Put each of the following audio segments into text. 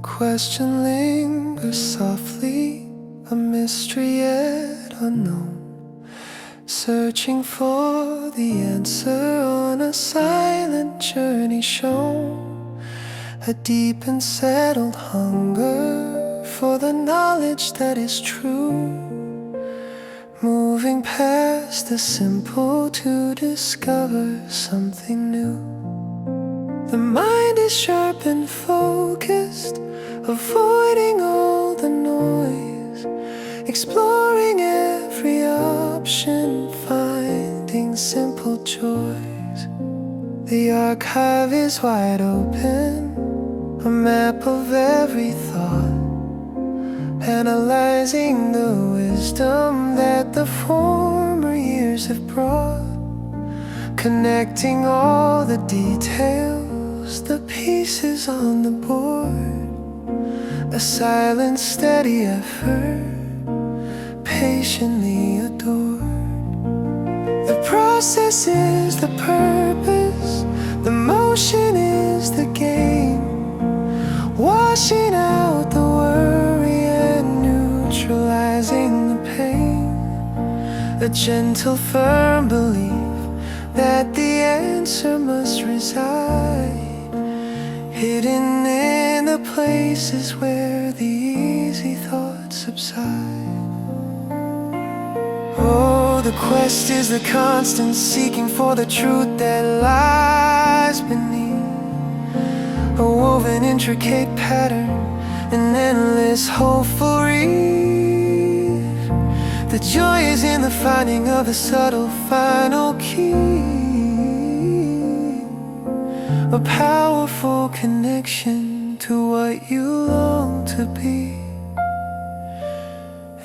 The question lingers softly, a mystery yet unknown, searching for the answer on a silent journey shown. A deep and settled hunger for the knowledge that is true, moving past the simple to discover something new. The mind is sharp and focused, avoiding all the noise, exploring every option, finding simple joys. The archive is wide open, a map of every thought, analyzing the wisdom that the former years have brought, connecting all the details, the pieces on the board. A silent, steady effort, patiently adored. The process is the purpose, the motion is the game, washing out the worry and neutralizing the pain. A gentle, firm belief that the answer must reside, hidden in the places where the easy thoughts subside. Oh, the quest is the constant seeking for the truth that lies beneath, a woven intricate pattern, an endless hopeful reef. The joy is in the finding of the subtle final key, a powerful connection to what you long to be.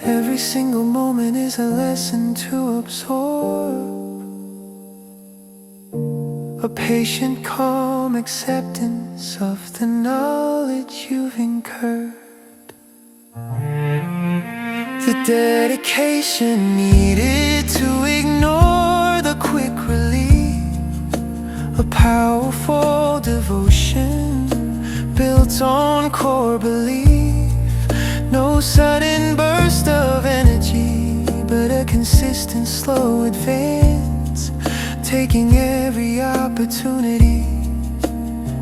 Every single moment is a lesson to absorb, a patient, calm acceptance of the knowledge you've incurred. The dedication needed to ignore the quick relief, a powerful devotion built on core belief. No sudden burst of energy, but a consistent slow advance, taking every opportunity,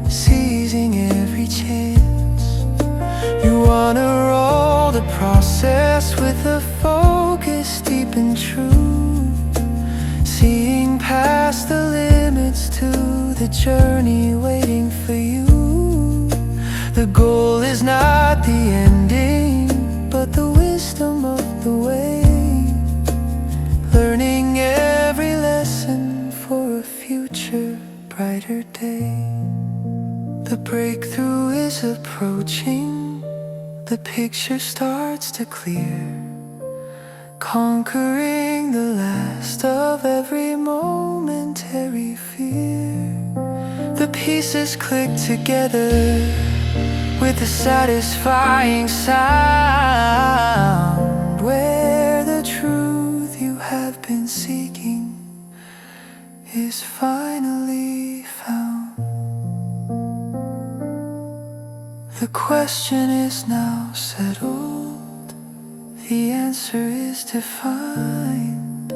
seizing every chance. You honor all the process with a focus deep and true, seeing past the limits to the journey waiting for you. The goal is not the ending, but the wisdom of the way, learning every lesson for a future brighter day. The breakthrough is approaching, the picture starts to clear, conquering the last of every momentary fear. The pieces click together with a satisfying sound, where the truth you have been seeking is finally found. The question is now settled, the answer is defined,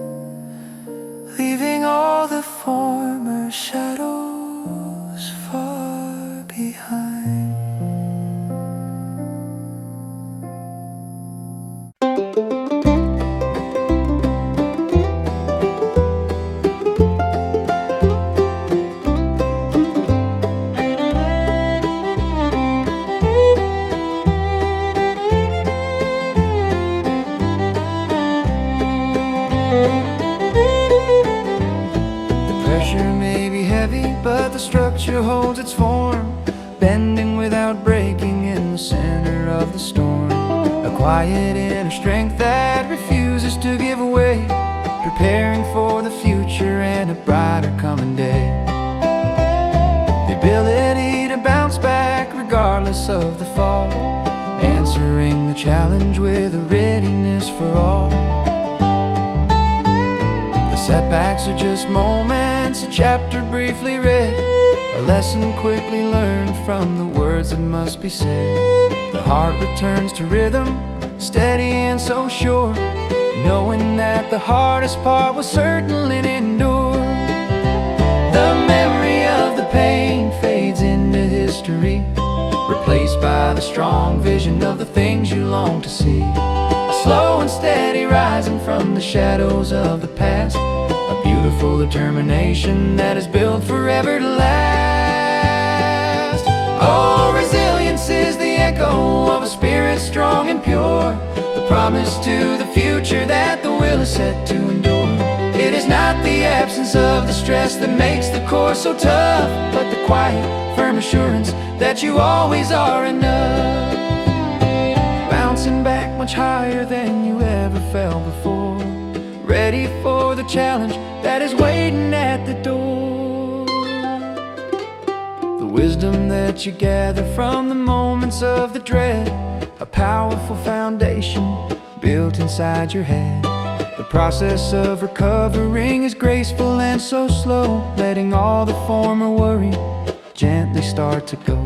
leaving all the former shadows far behind. But the structure holds its form, bending without breaking in the center of the storm. A quiet inner strength that refuses to give away, preparing for the future and a brighter coming day. The ability to bounce back regardless of the fall, answering the challenge with a readiness for all. Setbacks are just moments, a chapter briefly read, a lesson quickly learned from the words that must be said. The heart returns to rhythm, steady and so sure, knowing that the hardest part will certainly endure. The memory of the pain fades into history, replaced by the strong vision of the things you long to see. A slow and steady rising from the shadows of the past, a beautiful determination that is built forever to last. Oh, resilience is the echo of a spirit strong and pure, the promise to the future that the will is set to endure. It is not the absence of the stress that makes the course so tough, but the quiet, firm assurance that you always are enough. Bouncing back much higher than you ever fell before, ready for the challenge that is waiting at the door. The wisdom that you gather from the moments of the dread, a powerful foundation built inside your head. The process of recovering is graceful and so slow, letting all the former worry gently start to go.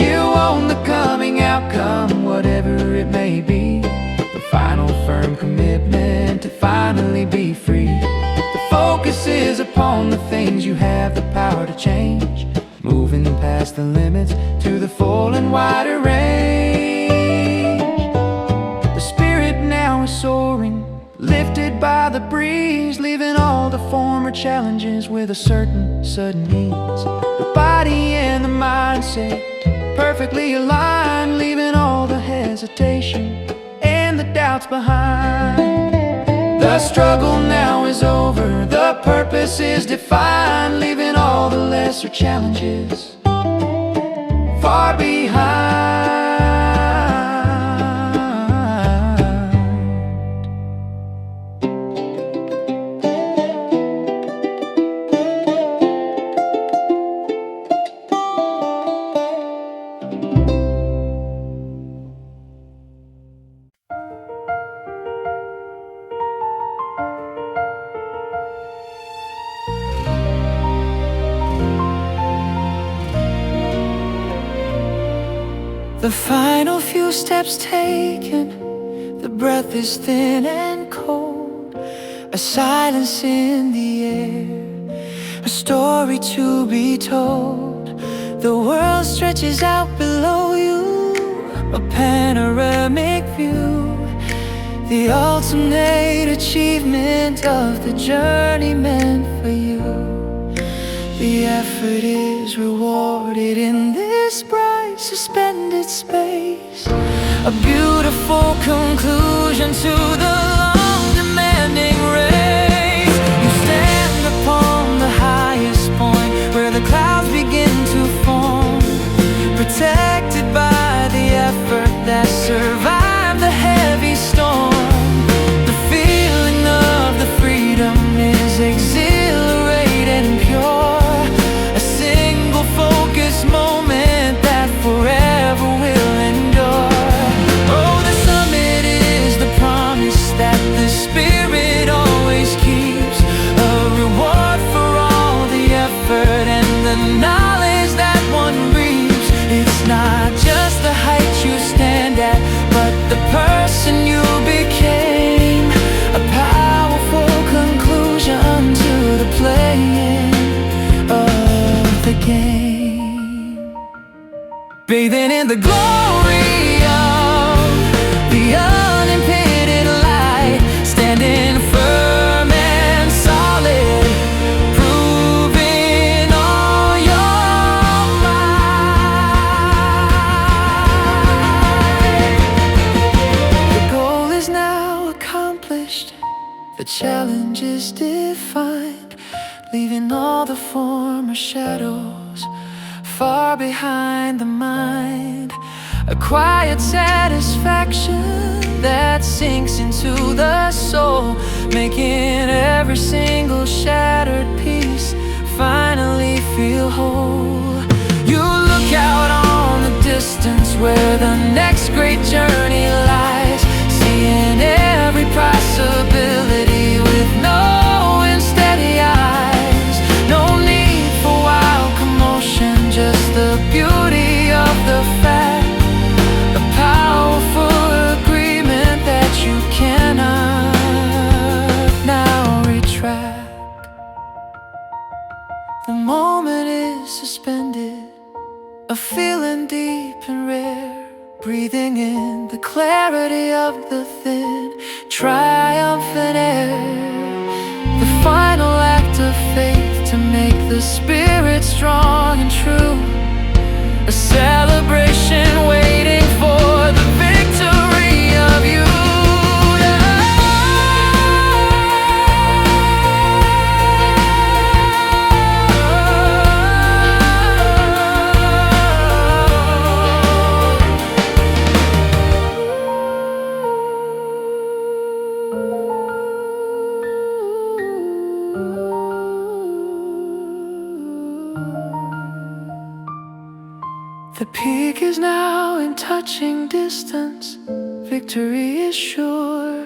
You own the coming outcome, whatever it may be, the final firm commitment to finally be free. The focus is upon the things you have the power to change, moving past the limits to the full and wider range. The spirit now is soaring, lifted by the breeze, leaving all the former challenges with a certain sudden ease. The body and the mindset perfectly aligned, leaving all the hesitation and the doubts behind. The struggle now is over, the purpose is defined, leaving all the lesser challenges far behind. The final few steps taken, the breath is thin and cold, a silence in the air, a story to be told. The world stretches out below you, a panoramic view, the ultimate achievement of the journey meant for you. The effort is rewarded in this bright suspended space, a beautiful conclusion to the long demanding race. You stand upon the highest point where the clouds begin to form, protected by the effort that survived the heavy storm. The feeling of the freedom is exhilarating and pure, focus moment that forever will endure. Oh, the summit is the promise that the spirit always keeps, a reward for all the effort and the knowledge that one reaps. It's not just the height you stand at, but the person you became, a powerful conclusion to the playing of the game. Bathing in the glory of the unimpeded light, standing firm and solid, proving all your might. The goal is now accomplished, the challenge is defined, leaving all the former shadows far behind the mind, a quiet satisfaction that sinks into the soul, making every single shattered piece finally feel whole. You look out on the distance where the next great journey lies, seeing every possibility with no unsteady eyes. No need for why clarity of the thin, triumphant air. The final act of faith to make the spirit strong and true. A celebration waiting for the victory of you. The peak is now in touching distance. Victory is sure.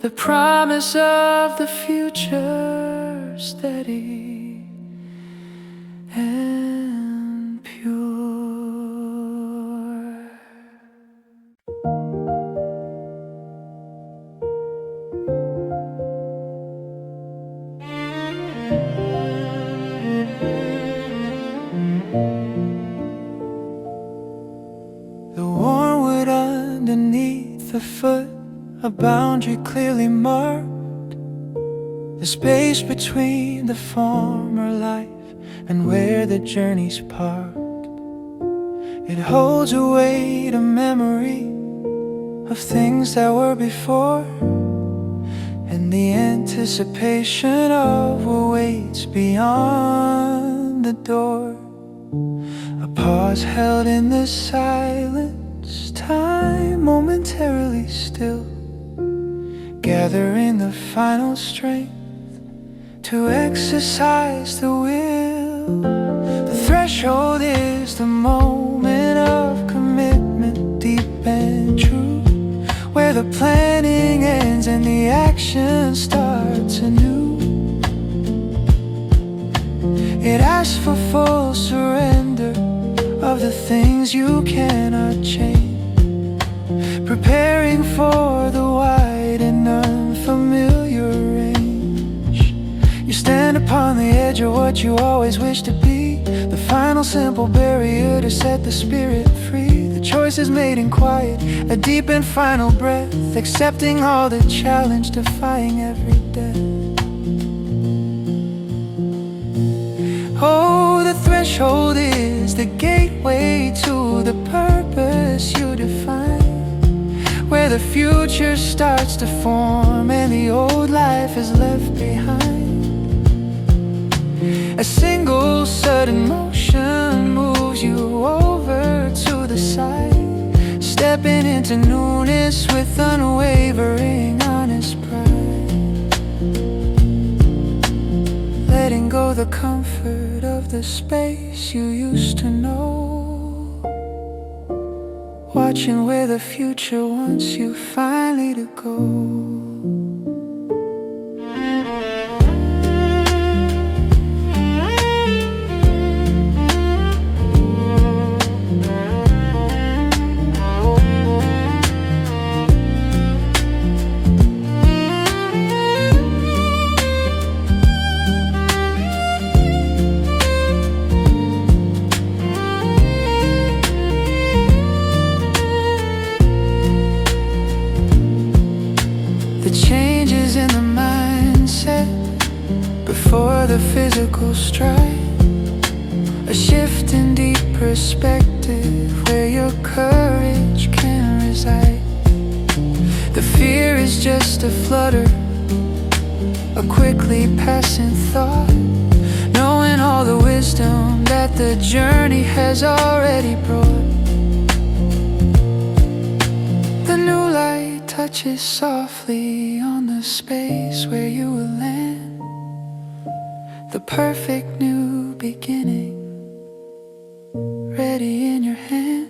The promise of the future steady and pure. The foot, a boundary clearly marked. The space between the former life and where the journey's parked. It holds a weight, a memory of things that were before, and the anticipation of what waits beyond the door. A pause held in the silence, time momentarily still, gathering the final strength to exercise the will. The threshold is the moment of commitment, deep and true, where the planning ends and the action starts anew. It asks for full surrender of the things you cannot change, preparing for the wide and unfamiliar range. You stand upon the edge of what you always wished to be, the final simple barrier to set the spirit free. The choice is made in quiet, a deep and final breath, accepting all the challenge, defying every death. Oh, the threshold is the gateway to the purpose you define, where the future starts to form and the old life is left behind. A single sudden motion moves you over to the side, stepping into newness with unwavering, honest pride. Letting go the comfort of the space you used to know, watching where the future wants you finally to go. The changes in the mindset before the physical strike, a shift in deep perspective where your courage can reside. The fear is just a flutter, a quickly passing thought, knowing all the wisdom that the journey has already brought. The new light touches softly on the space where you will land, the perfect new beginning ready in your hand.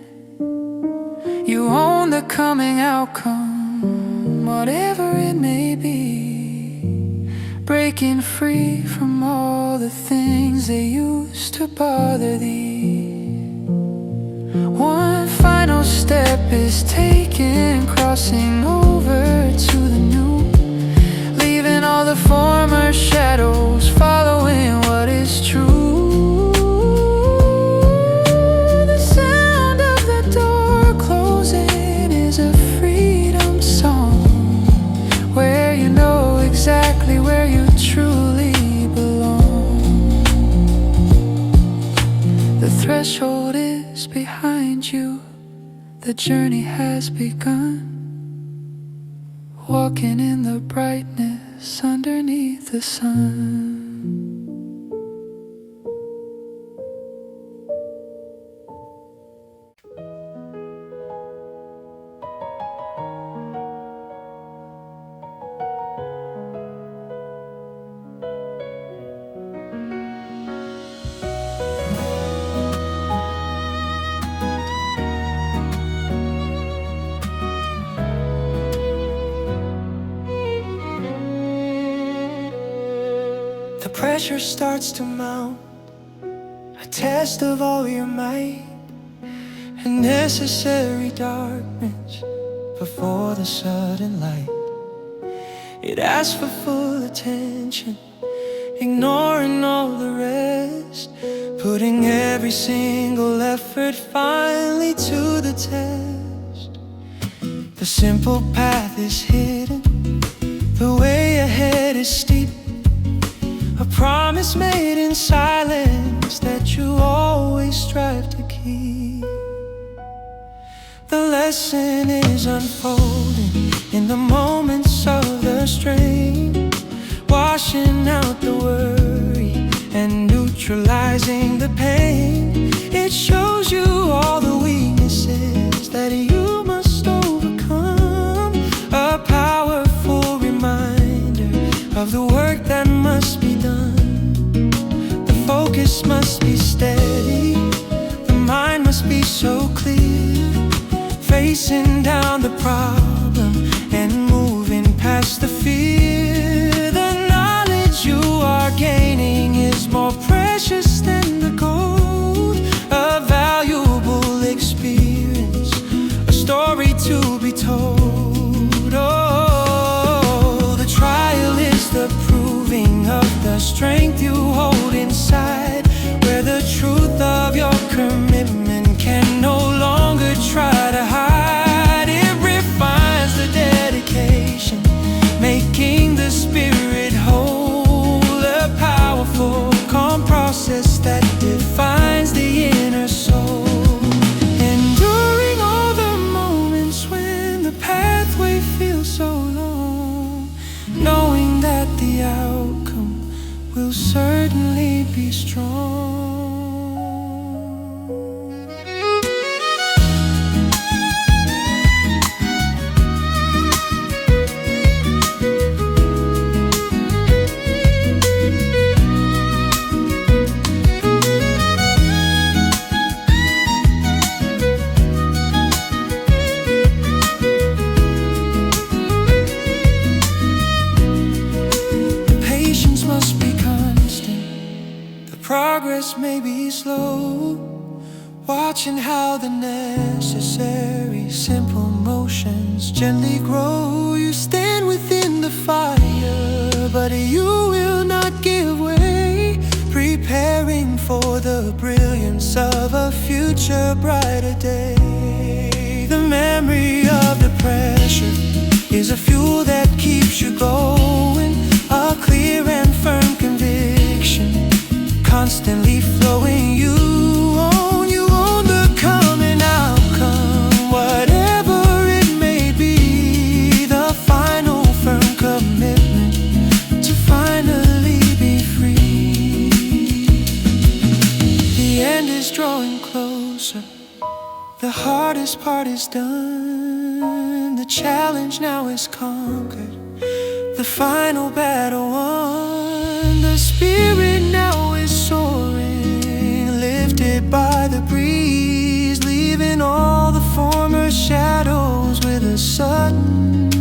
You own the coming outcome, whatever it may be, breaking free from all the things that used to bother thee. One final step is taken, crossing over to the new, leaving all the former shadows, following what is true. The sound of the door closing is a free threshold is behind you. The journey has begun. Walking in the brightness underneath the sun. The pressure starts to mount, a test of all your might, a necessary darkness before the sudden light. It asks for full attention, ignoring all the rest, putting every single effort finally to the test. The simple path is hidden, the way ahead is steep, a promise made in silence that you always strive to keep. The lesson is unfolding in the moments of the strain, washing out the worry and neutralizing the pain. It shows you all the weaknesses that you must overcome, a powerful reminder of the work that must be done. The focus must be steady, the mind must be so clear, facing down the problem and moving past the fear. The knowledge you are gaining is more precious than the gold, a valuable experience, a story to be told. Oh, the trial is the proving of the strength you hold inside, where the truth of your commitment can no longer try to hide. It refines the dedication, making the spirit whole, a powerful, calm process that defines the inner soul. Enduring all the moments when the pathway feels so long, knowing that the outcome will certainly be strong. Progress may be slow, watching how the necessary simple motions gently grow. You stand within the fire, but you will not give way, preparing for the brilliance of a future brighter day. The memory of the pressure is a fuel that keeps you going, a clear and firm conviction constantly flowing. You own the coming outcome, whatever it may be, the final firm commitment to finally be free. The end is drawing closer, the hardest part is done, the challenge now is conquered, the final battle won. The spirit now is soaring, lifted by the breeze, leaving all the former shadows with a sudden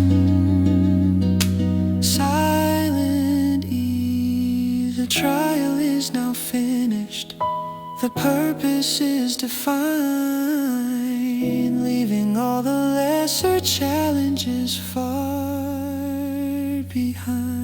silent ease. The trial is now finished, the purpose is defined, leaving all the lesser challenges far behind.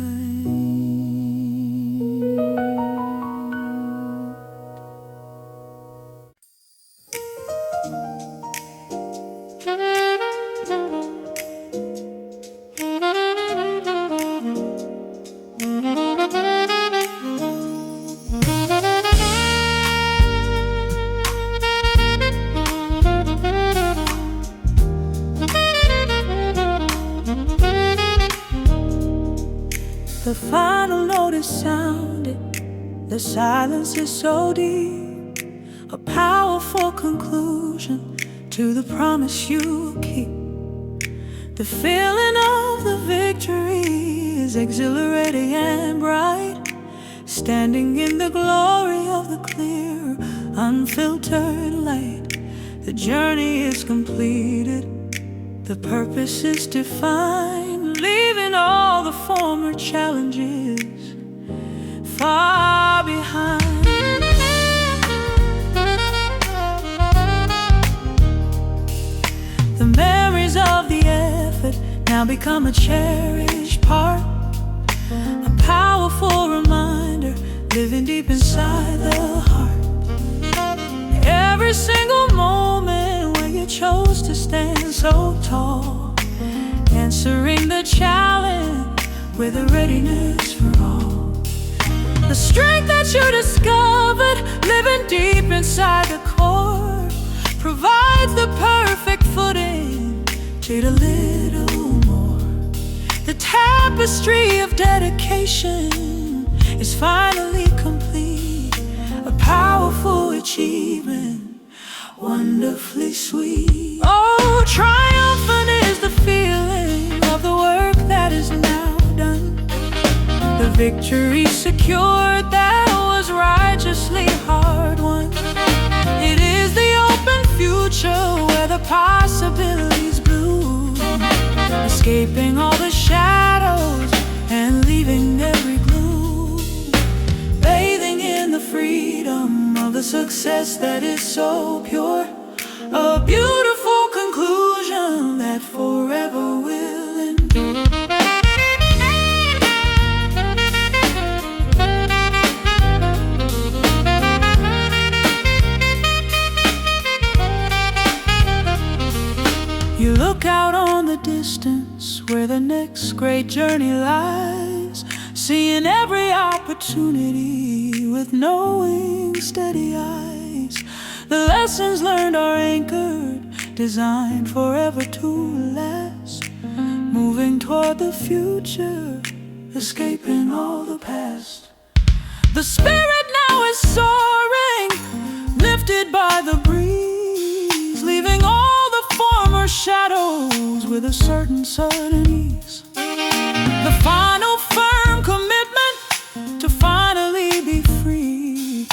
the final note is sounded, the silence is so deep, a powerful conclusion to the promise you keep. The feeling of the victory is exhilarating and bright, standing in the glory of the clear, unfiltered light. The journey is completed, the purpose is defined, leaving all the former challenges far behind. The memories of the effort now become a cherished part, a powerful reminder living deep inside the heart. Every single moment when you chose to stand so tall, answering the challenge with a readiness for all. The strength that you discovered living deep inside the core provides the perfect footing to a little more. The tapestry of dedication is finally complete, a powerful achievement, wonderfully sweet. Oh, triumphant is the feeling of the work that is now done, the victory secured that was righteously hard won. It is the open future where the possibilities bloom, escaping all the shadows and leaving every gloom, bathing in the freedom of the success that is so pure, a beautiful conclusion that forever will endure. You look out on the distance where the next great journey lies, seeing every opportunity with knowing steady eyes. The lessons learned are anchored, designed forever to last, moving toward the future, escaping all the past. The spirit now is soaring, lifted by the breeze, leaving all the former shadows with a sudden ease. The final firm commitment to finally be free,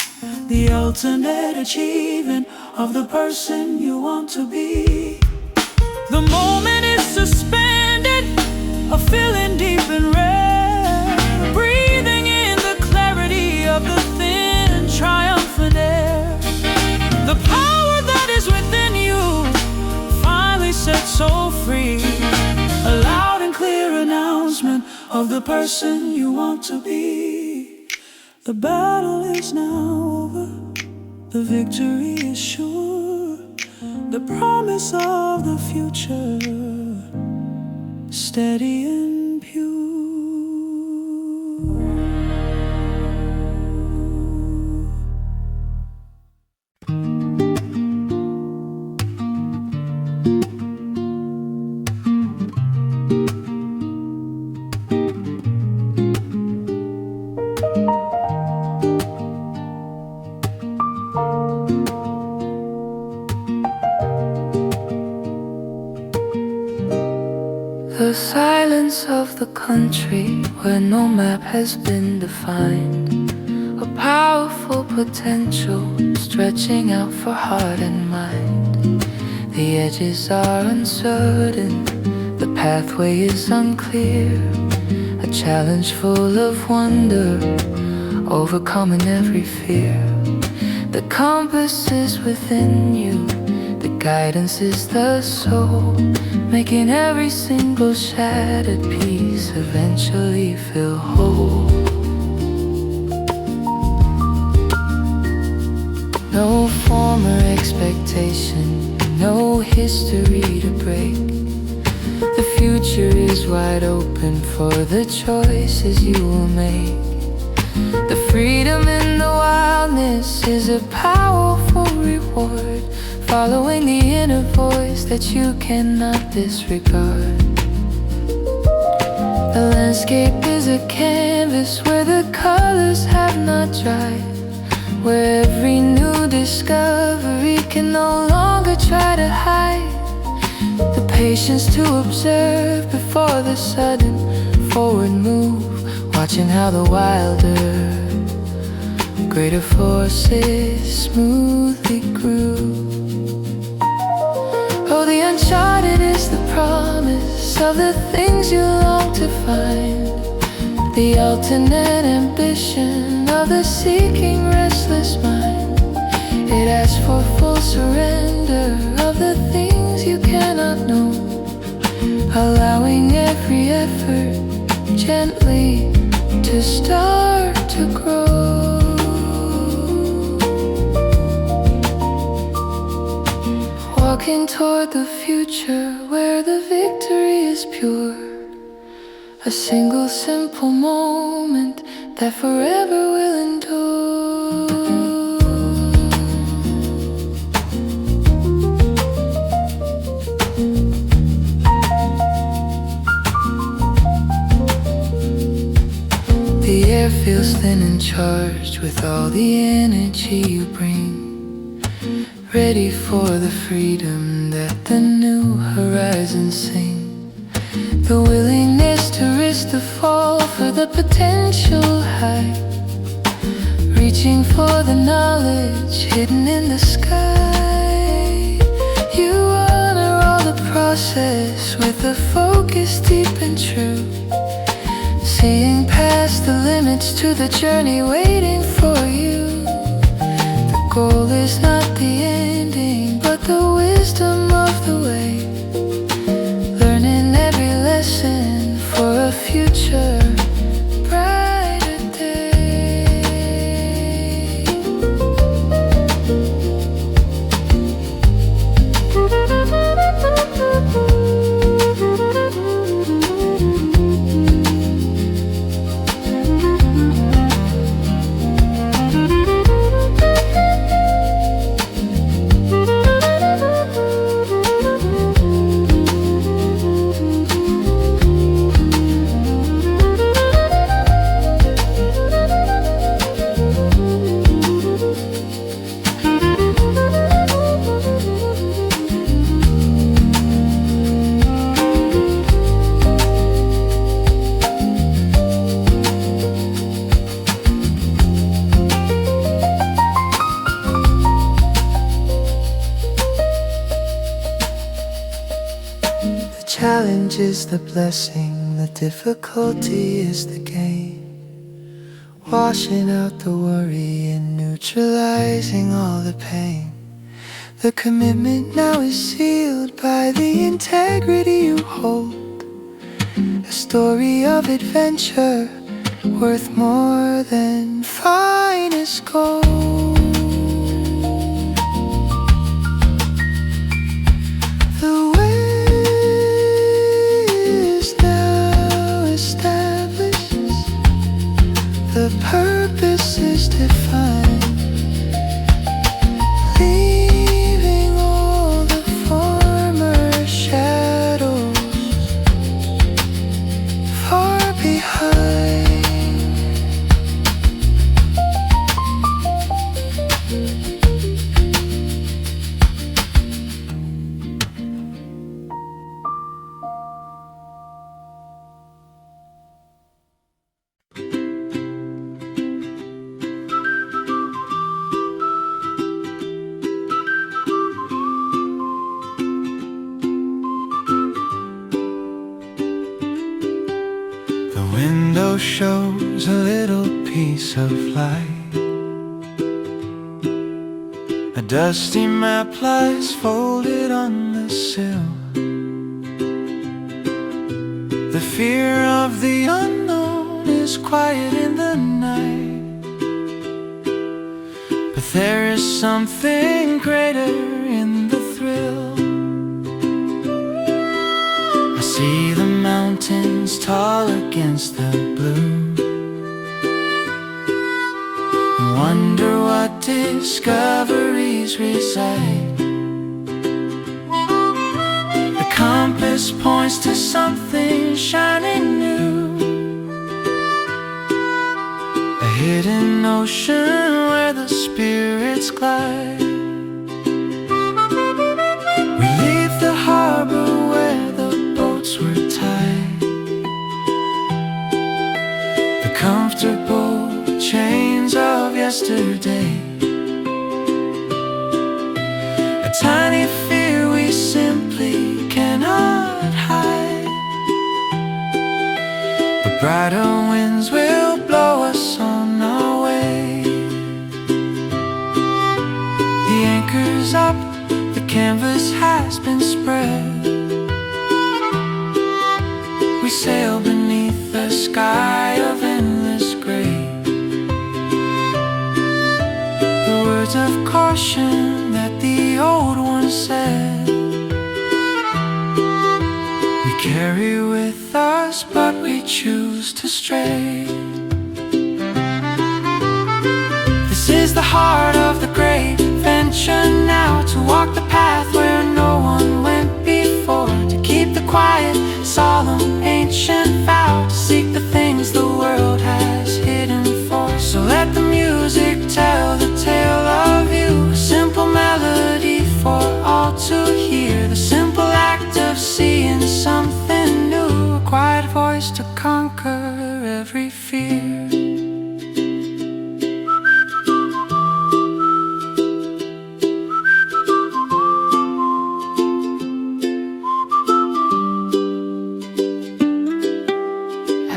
the ultimate achievement of the person you want to be. The moment is suspended, a feeling deep and rare, breathing in the clarity of the thin, triumphant air. The power that is within you finally set so free, a loud and clear announcement of the person you want to be. The battle is now over, the victory is sure, the promise of the future steady and pure. The silence of the country where no map has been defined, a powerful potential stretching out for heart and mind. The edges are uncertain, the pathway is unclear, a challenge full of wonder, overcoming every fear. The compass is within you, the guidance is the soul, making every single shattered piece eventually feel whole. No former expectation, no history to break. The future is wide open for the choices you will make. The freedom in the wildness is a powerful reward, following the inner voice that you cannot disregard. The landscape is a canvas where the colors have not dried, where every new discovery can no longer try to hide. The patience to observe before the sudden forward move, watching how the wilder, greater forces smoothly grew. Oh, the uncharted is the promise of the things you long to find, the alternate ambition of the seeking restless mind. It asks for full surrender of the things you cannot know, allowing every effort gently to start to grow. Walking toward the future where the victory is pure, a single simple moment that forever will endure. The air feels thin and charged with all the energy you bring, ready for the freedom that the new horizons sing. The willingness to risk the fall for the potential high, reaching for the knowledge hidden in the sky. You honor all the process with a focus deep and true, seeing past the limits to the journey waiting for you. The goal is not the ending, but the wisdom of the way, learning every lesson for a future brighter day. The challenge is the blessing, the difficulty is the gain, washing out the worry and neutralizing all the pain. The commitment now is sealed by the integrity you hold, a story of adventure worth more than finest gold. The way is now established, the purpose is defined, leaving all the former shadows far behind. Window shows a little piece of light, a dusty map lies folded on the sill. The fear of the unknown is quiet in the night, but there is something greater in the thrill. I see the mountains tall against the blue, wonder what discoveries reside. The compass points to something shining new, hidden ocean where the spirits glide. We leave the harbor where the boats were tied. The comfortable chains of yesterday, a tiny fear we simply cannot hide. But brighter winds will blow us on our way. The anchor's up, the canvas has been spread. We sail beneath the sky of endless gray. The words of caution that the old one said, we carry with us, but we choose to stray. This is the heart of the great venture now, to walk the path where no one went before, to keep the quiet, solemn, ancient vow, to seek the things the world has hidden for. So let the music tell the tale of you, a simple melody for all to hear, the simple act of seeing something new, a quiet voice to conquer every fear.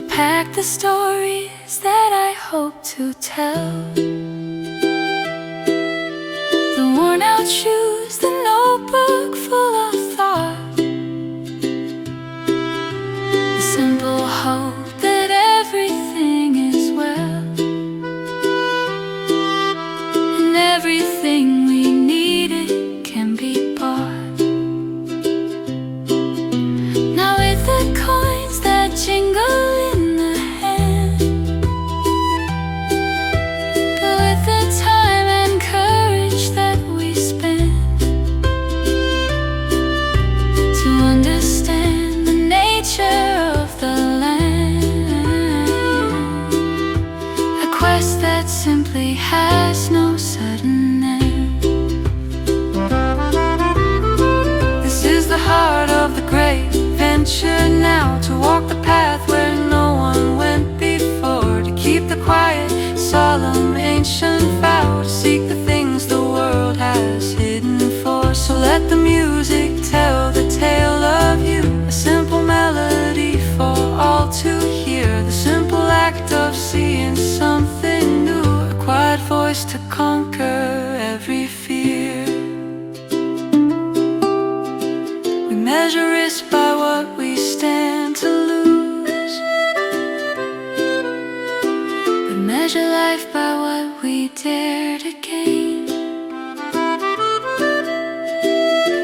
Pack the stories that I hope to tell, the worn out shoes, the notebook full of thought, the simple hope that everything is well, and everything we needed can be bought. Now with the coins that jingle in the hand, but with the time and courage that we spend to understand the nature of the land, a quest that simply has no sudden end. This is the heart of the great venture now, to walk the path where no one went before, to keep the quiet, solemn, ancient vow, to seek the things the world has hidden for. So let the music tell the tale of you, a simple melody for all to hear, the simple act of seeing something new, a quiet voice to conquer every fear. We measure risk by what we stand to lose, but measure life by what we dare to gain.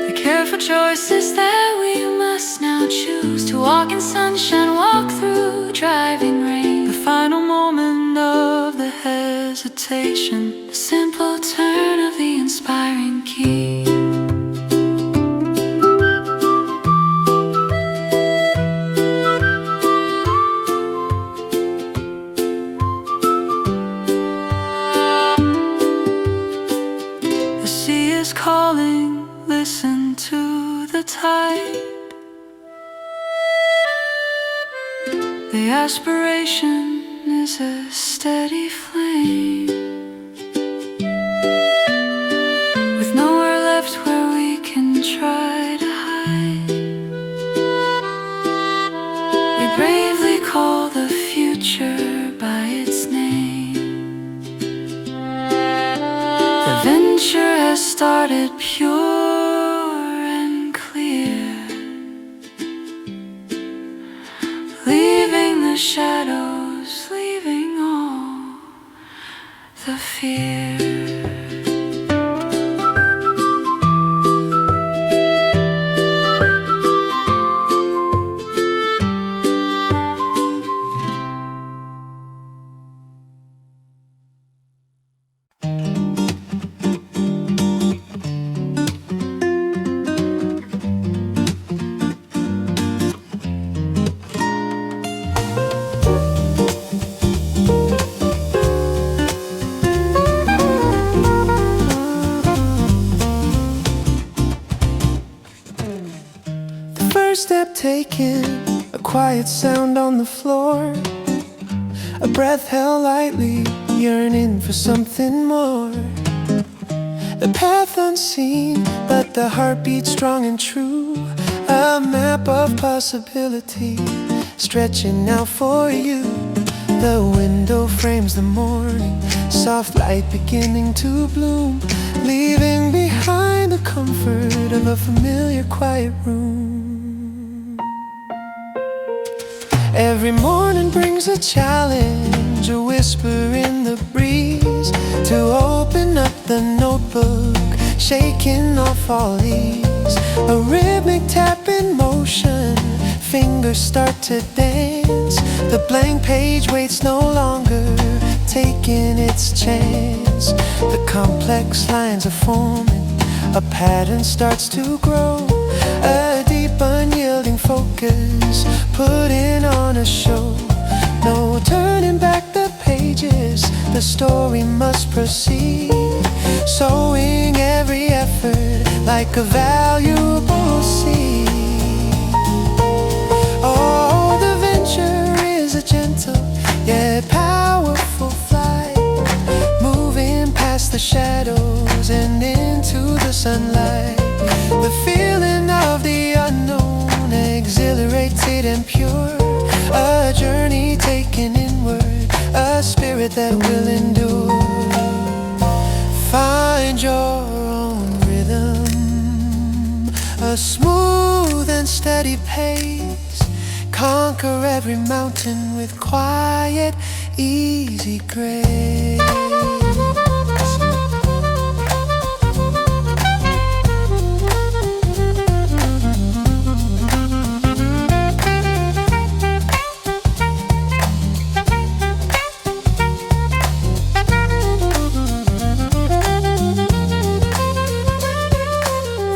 The careful choices that we must now choose, to walk in sunshine, walk through driving rain, the final moment of the hesitation, the simple turn of the inspiring key. Calling, listen to the tide. The aspiration is a steady flame, with nowhere left where we can try to hide. We bravely call the future by its name. The venture has started pure and clear, leaving the shadows, leaving all the fear. a quiet sound on the floor, a breath held lightly, yearning for something more. The path unseen, but the heartbeat strong and true. A map of possibility, stretching out for you. The window frames the morning, soft light beginning to bloom, leaving behind the comfort of a familiar quiet room. Every morning brings a challenge, a whisper in the breeze, to open up the notebook, shaking off all ease. A rhythmic tap in motion, fingers start to dance. The blank page waits no longer, taking its chance. The complex lines are forming, a pattern starts to grow. A deep unyielding focus, putting on a show. No turning back the pages, the story must proceed. Sowing every effort like a valuable seed. Oh, the venture is a gentle yet powerful flight, moving past the shadows and into the sunlight. The feeling of the unknown, exhilarated and pure. A journey taken inward, a spirit that will endure. Find your own rhythm, a smooth and steady pace. Conquer every mountain with quiet, easy grace.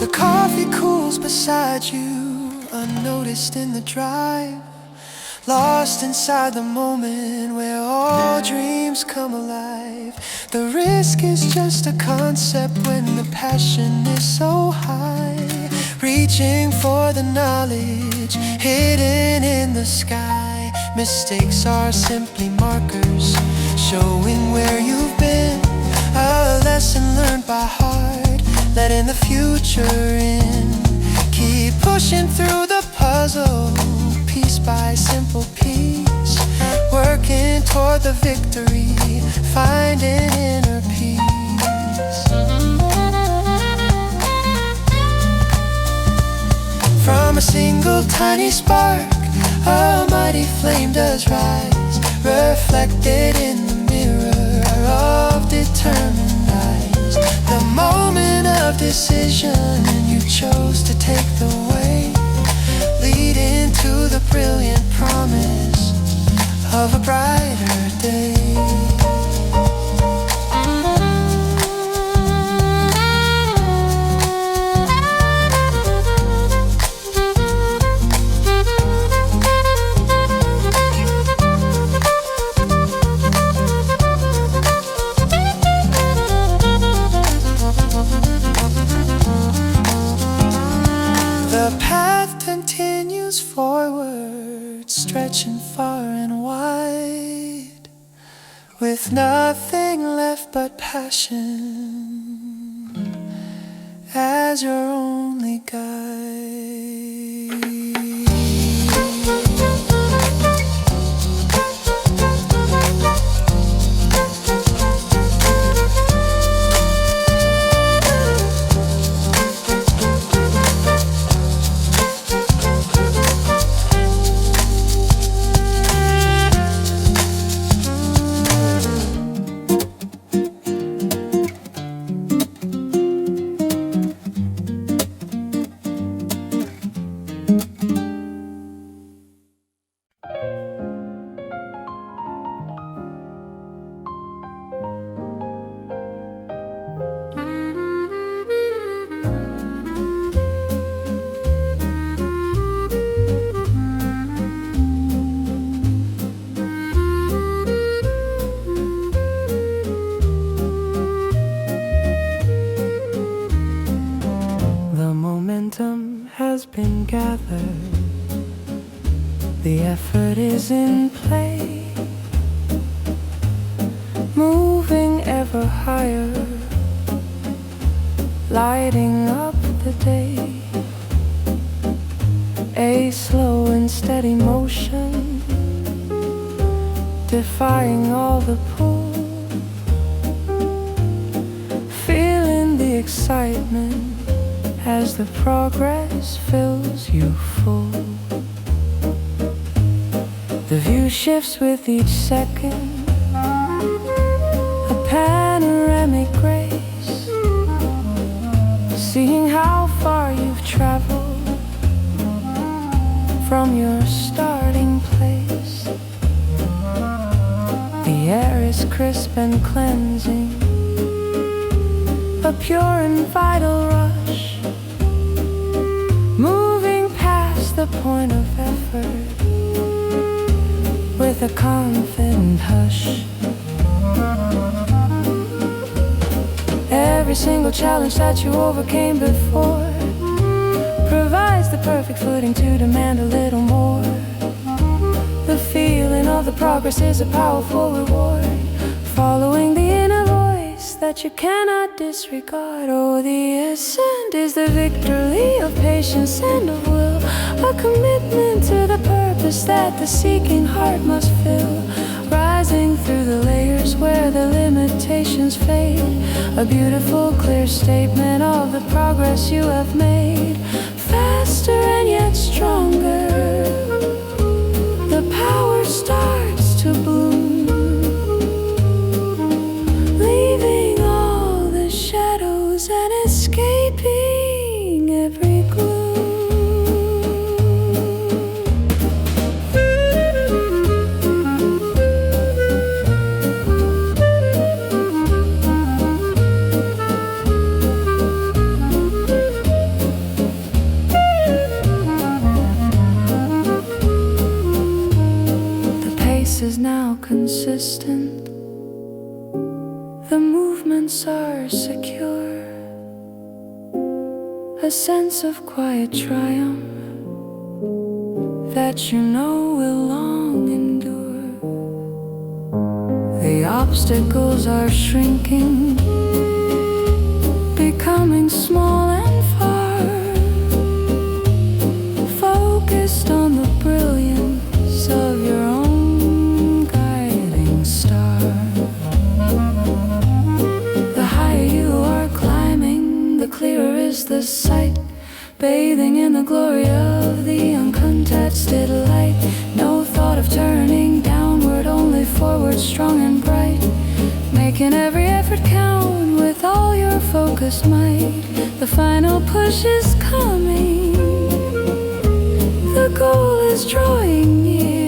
The coffee cools beside you, unnoticed in the drive, lost inside the moment where all dreams come alive. The risk is just a concept when the passion is so high, reaching for the knowledge hidden in the sky. Mistakes are simply markers, showing where you've been. A lesson learned by heart, letting the future in. Keep pushing through the puzzle, piece by simple piece, working toward the victory, finding inner peace. From a single tiny spark, a mighty flame does rise, reflected in the mirror of determined eyes. The moment of decision, you chose to take the way, leading to the brilliant promise of a brighter day. The path continues forward, stretching far and wide, with nothing left but passion as your only guide. effort is in play, moving ever higher, lighting up the day. A slow and steady motion, defying all the pull, feeling the excitement as the progress fills you full. The view shifts with each second, a panoramic grace, seeing how far you've traveled from your starting place. The air is crisp and cleansing, a pure and vital rush, moving past the point of effort with a confident hush. Every single challenge that you overcame before provides the perfect footing to demand a little more. The feeling of the progress is a powerful reward, following the inner voice that you cannot disregard. Oh, the ascent is the victory of patience and of will, a commitment to the purpose that the seeking heart must fill, rising through the layers where the limitations fade, a beautiful clear statement of the progress you have made. Faster and yet stronger, the power starts to bloom, leaving all the shadows and escaping every gloom. Is now consistent, the movements are secure, a sense of quiet triumph that you know will long endure. The obstacles are shrinking, becoming small and far, focused on the brilliance of your own star. The higher you are climbing, the clearer is the sight, bathing in the glory of the uncontested light. No thought of turning downward, only forward, strong and bright, making every effort count with all your focused might. The final push is coming, the goal is drawing near,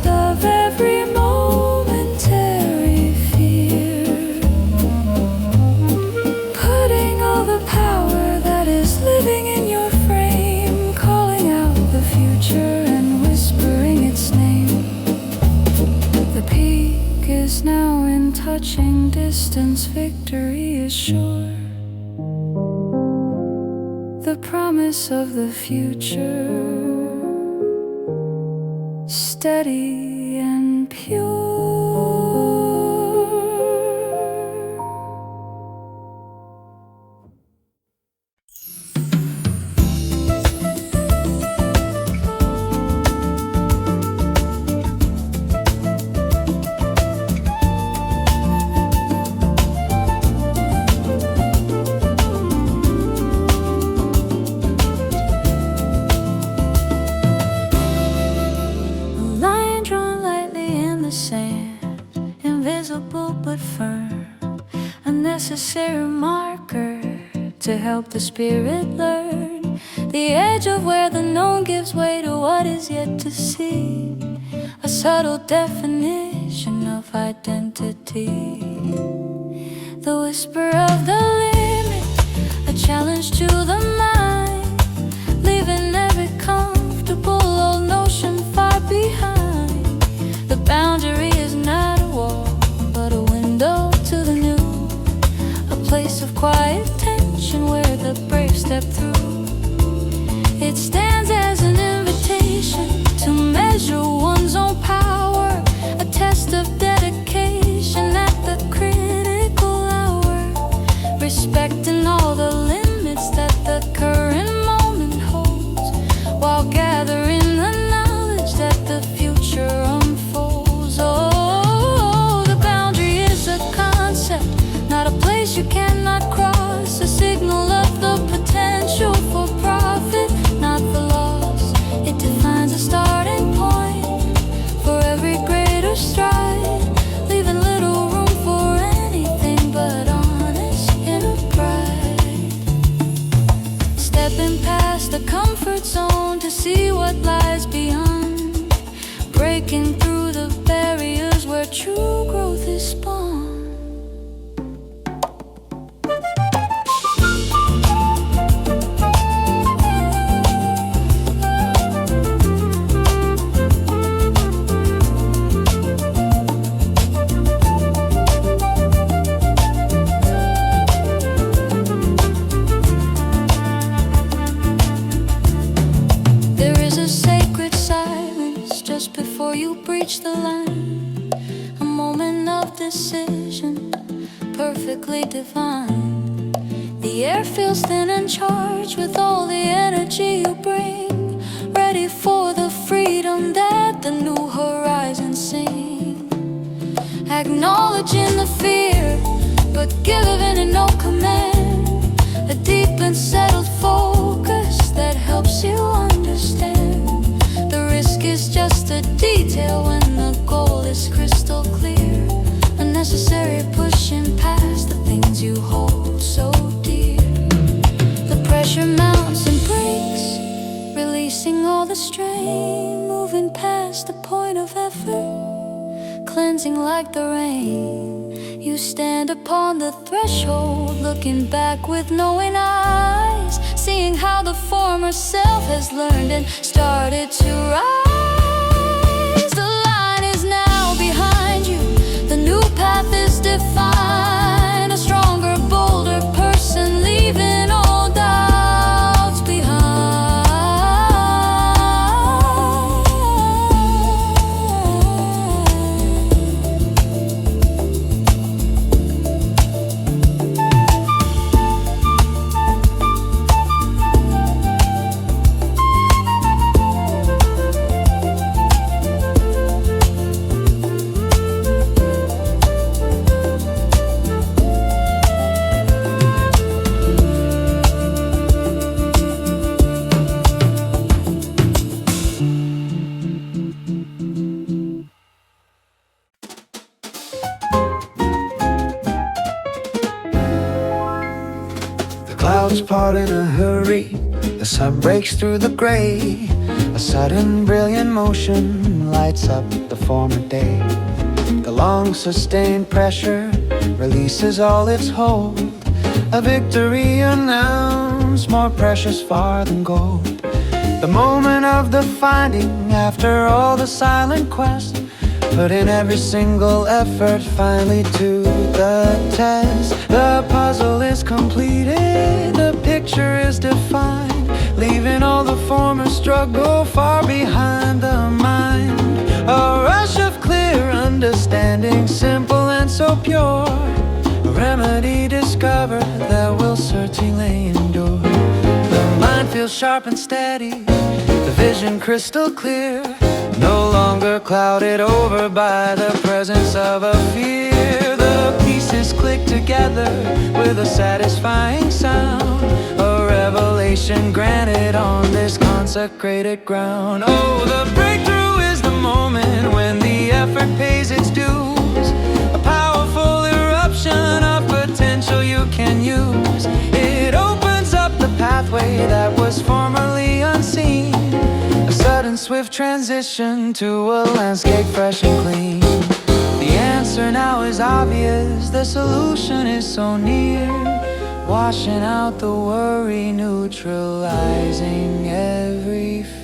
of every momentary fear, putting all the power that is living in your frame, calling out the future and whispering its name. The peak is now in touching distance, victory is sure, the promise of the future, steady and pure. But firm, a necessary marker to help the spirit learn the edge of where the known gives way to what is yet to see, a subtle definition of identity, the whisper of the limit, a challenge to the mind, leaving every comfortable old notion far behind. The boundary is not a wall, but a window to the new, a place of quiet tension where the brave step through. before you breach the line. A moment of decision, perfectly divine. The air feels thin and charged with all the energy you bring, ready for the freedom that the new horizons sing. Acknowledging the fear, but giving it no command. A deep and settled focus that helps you understand. The risk is just a detail when the goal is crystal clear. Unnecessary pushing past the things you hold so dear. The pressure mounts and breaks, releasing all the strain, moving past the point of effort, cleansing like the rain. You stand upon the threshold, looking back with knowing eyes, seeing how the former self has learned and started to rise. The line is now behind you, the new path is defined. A stronger, bolder person, leaving all doubts behind. Clouds part in a hurry, the sun breaks through the gray. A sudden brilliant motion lights up the former day. The long sustained pressure releases all its hold. A victory announced, more precious far than gold. The moment of the finding, after all the silent quest, put in every single effort, finally to the test. The puzzle is completed, the picture is defined, leaving all the former struggle far behind the mind. A rush of clear understanding, simple and so pure, a remedy discovered that will certainly endure. The mind feels sharp and steady, the vision crystal clear, no longer clouded over by the presence of a fear. The pieces click together with a satisfying sound, a revelation granted on this consecrated ground. Oh, the breakthrough is the moment when the effort pays its dues, a powerful eruption of potential you can use. It opens up the pathway that was formerly unseen, a sudden swift transition to a landscape fresh and clean. The answer now is obvious, the solution is so near, washing out the worry, neutralizing every fear.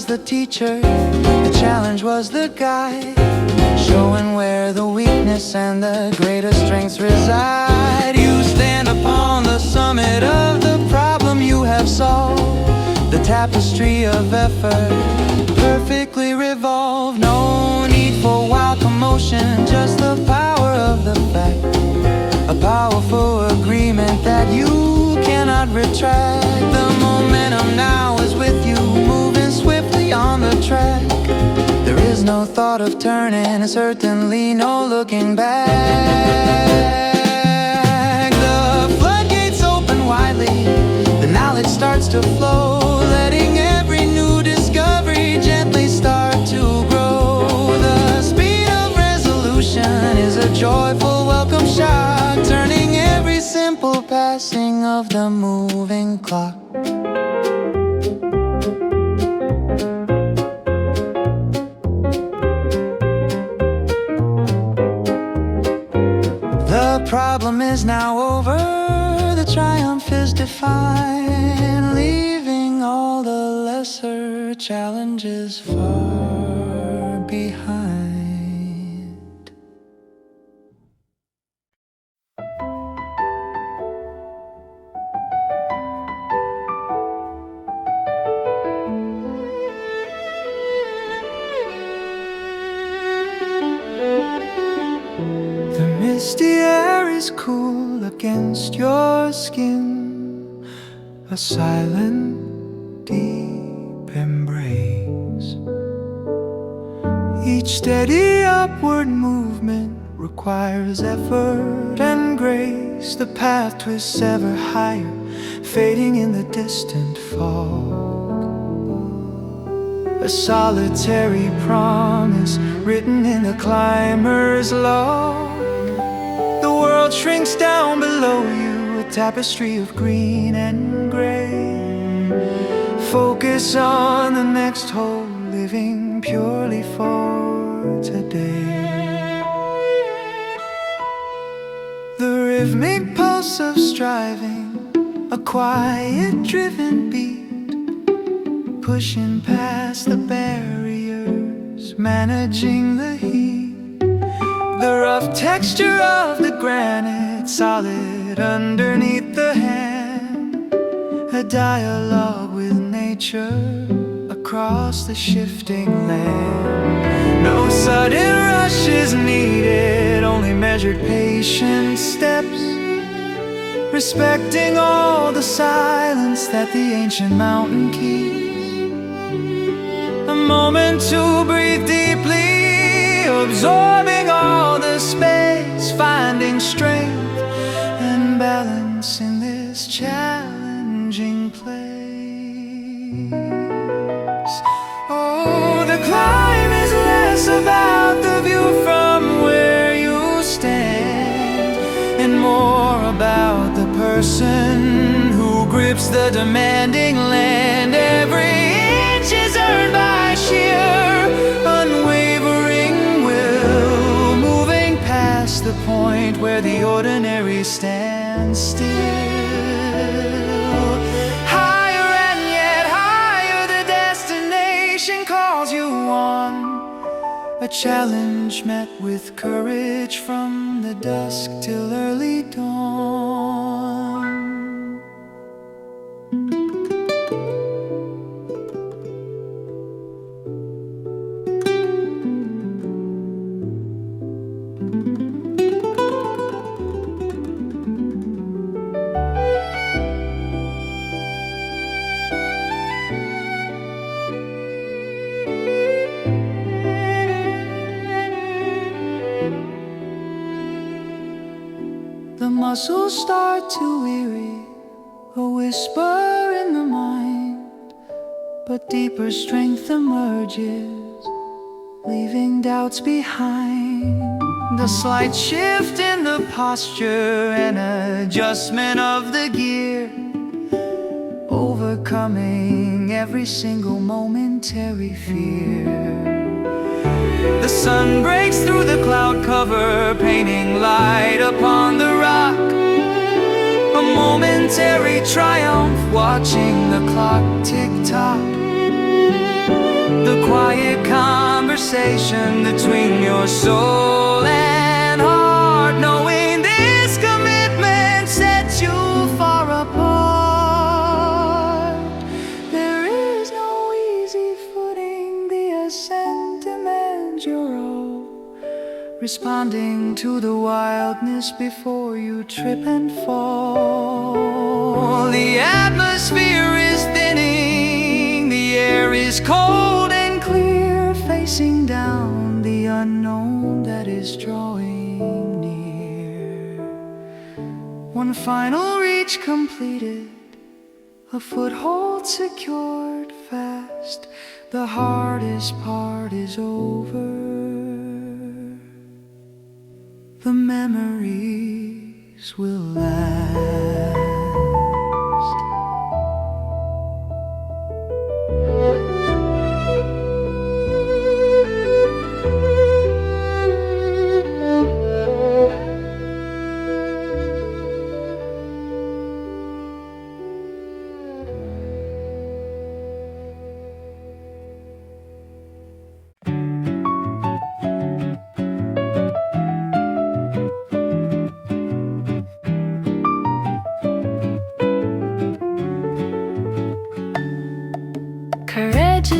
The teacher, the challenge was the guide, showing where the weakness and the greater strengths reside. You stand upon the summit of the problem you have solved, the tapestry of effort perfectly revolved. No need for wild commotion, just the power of the fact, a powerful agreement that you cannot retract. The momentum now is with you, moving swiftly on the track. There is no thought of turning, and certainly no looking back. The floodgates open widely, the knowledge starts to flow, letting every new discovery gently start to grow. The speed of resolution is a joyful welcome shock, turning every simple passing of the moving clock. The problem is now over, the the triumph is defined, leaving all the lesser challenges far behind. The misty air is cool against your skin, a silent, deep embrace. Each steady upward movement requires effort and grace. The path twists ever higher, fading in the distant fog. A solitary promise written in the climber's log. The world shrinks down below you, a tapestry of green and gray. Focus on the next hole, living purely for today. The rhythmic pulse of striving, a quiet driven beat, pushing past the barriers, managing the heat. The rough texture of the granite, solid underneath the hand. A dialogue with nature across the shifting land. No sudden rush is needed, only measured patient steps, respecting all the silence that the ancient mountain keeps. A moment to breathe deeply, absorbing all the space, finding strength and balance in this challenging place. Oh, the climb is less about the view from where you stand, and more about the person who grips the demanding land. Every inch is earned by sheer unwavering will, moving past the point where the ordinary stands still. Higher and yet higher, the destination calls you on. A challenge met with courage from the dusk till early dawn. The muscles start to weary, a whisper in the mind, but deeper strength emerges, leaving doubts behind. The slight shift in the posture, an adjustment of the gear, overcoming every single momentary fear. The sun breaks through the cloud cover, painting light upon the rock. A momentary triumph, watching the clock tick-tock. The quiet conversation between your soul and heart, knowing this commitment sets you far apart. There is no easy footing, the ascent demands your all, responding to the wildness before you trip and fall. The atmosphere is thinning, the air is cold and clear, facing down the unknown that is drawing near. One final reach completed, a foothold secured fast. The hardest part is over. The memories will last.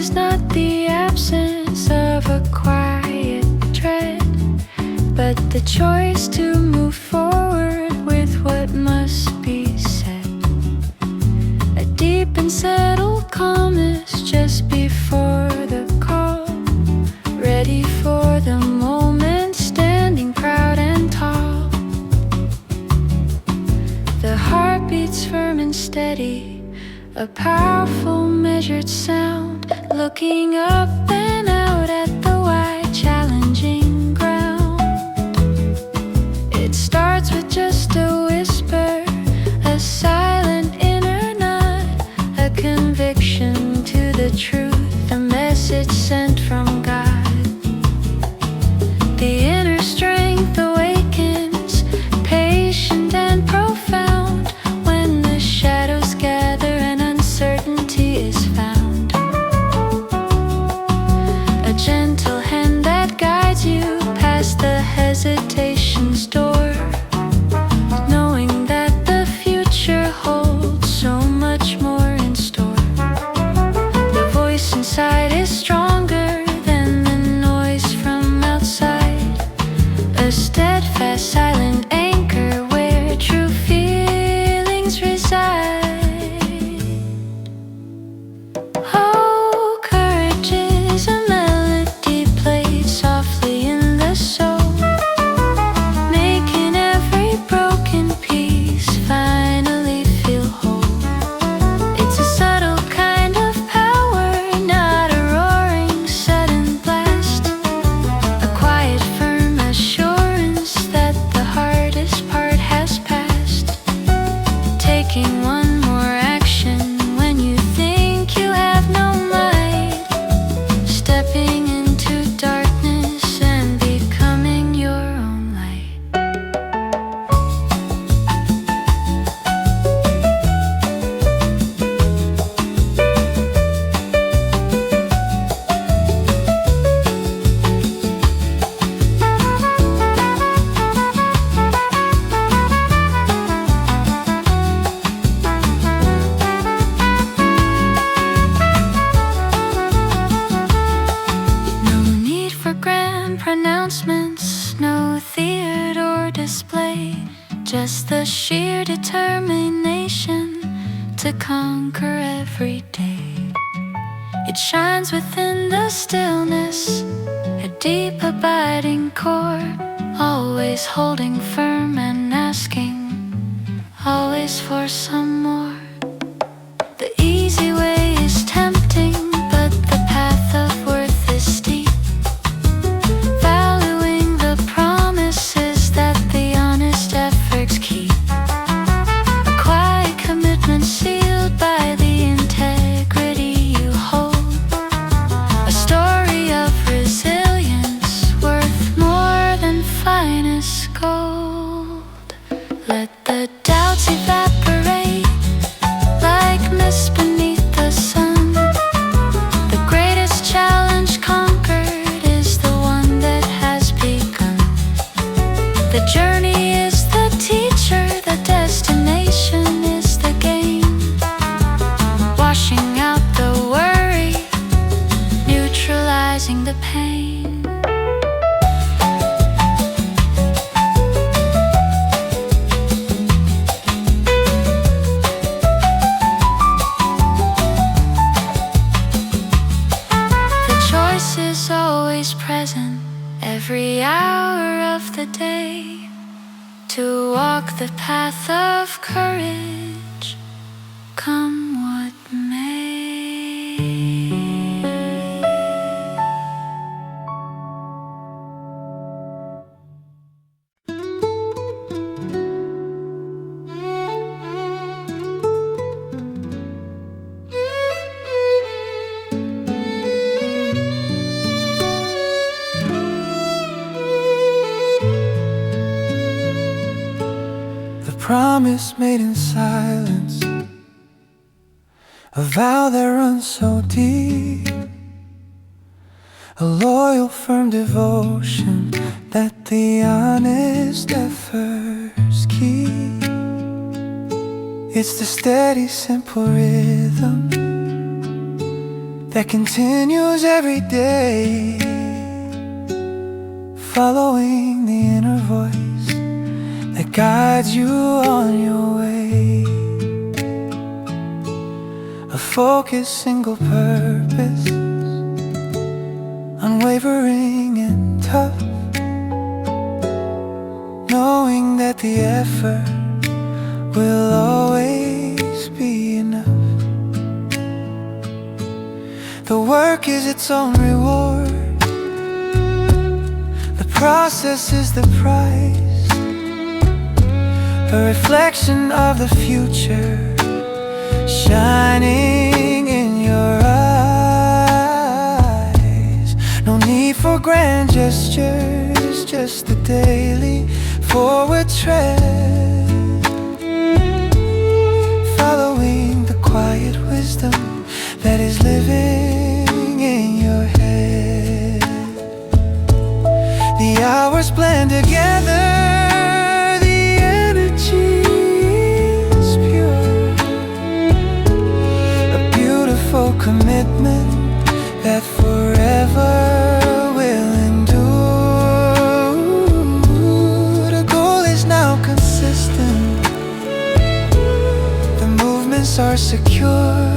is not the absence of a quiet dread, but the choice to move forward with what must be said. A deep and settled calmness just before the call, ready for the moment, standing proud and tall. The heart beats firm and steady, a powerful measured sound, looking up and out at the wide challenging ground. It starts with just a whisper, a silent inner nod, a conviction to the truth, a message sent from God. The inner strength awakens, patient and profound, when the shadows gather and uncertainty is found. A gentle hand that guides you past the hesitation's door, knowing that the future holds so much more in store. The voice inside is stronger than the noise from outside, a steadfast silent anchor where true feelings reside. Oh, courage is a melody played softly in the soul, making every broken piece finally feel whole. It's a subtle kind of power, not a roaring sudden blast, a quiet firm assurance that the hardest part has passed. Taking one more action when you think you have no might, stepping into darkness and becoming your own light. No need for grand pronouncements, no theater or display, just the sheer determination to conquer every day. It shines within the stillness, a deep abiding core, always holding firm and asking, always for some more. The easy way is tempting, but the path of worth is steep, valuing the promises that the honest efforts keep. A quiet commitment sealed by the integrity you hold, a story of resilience worth more than finest gold. Let the doubts evaporate like mist beneath the sun. The greatest challenge conquered is the one that has begun. The journey is the teacher, the destination is the game, washing out the worry, neutralizing the pain. The choice is always present, every hour of the day, to walk the path of courage, come what may. Promise made in silence, a vow that runs so deep, a loyal firm devotion that the honest efforts keep. It's the steady simple rhythm that continues every day, following the inner voice that guides you on your way. A focused single purpose, unwavering and tough, knowing that the effort will always be enough. The work is its own reward, the process is the prize, a reflection of the future shining in your eyes. No need for grand gestures, just the daily forward tread, following the quiet wisdom that is living in your head. The hours blend together, the energy is pure, a beautiful commitment that forever will endure. The goal is now consistent, the movements are secure,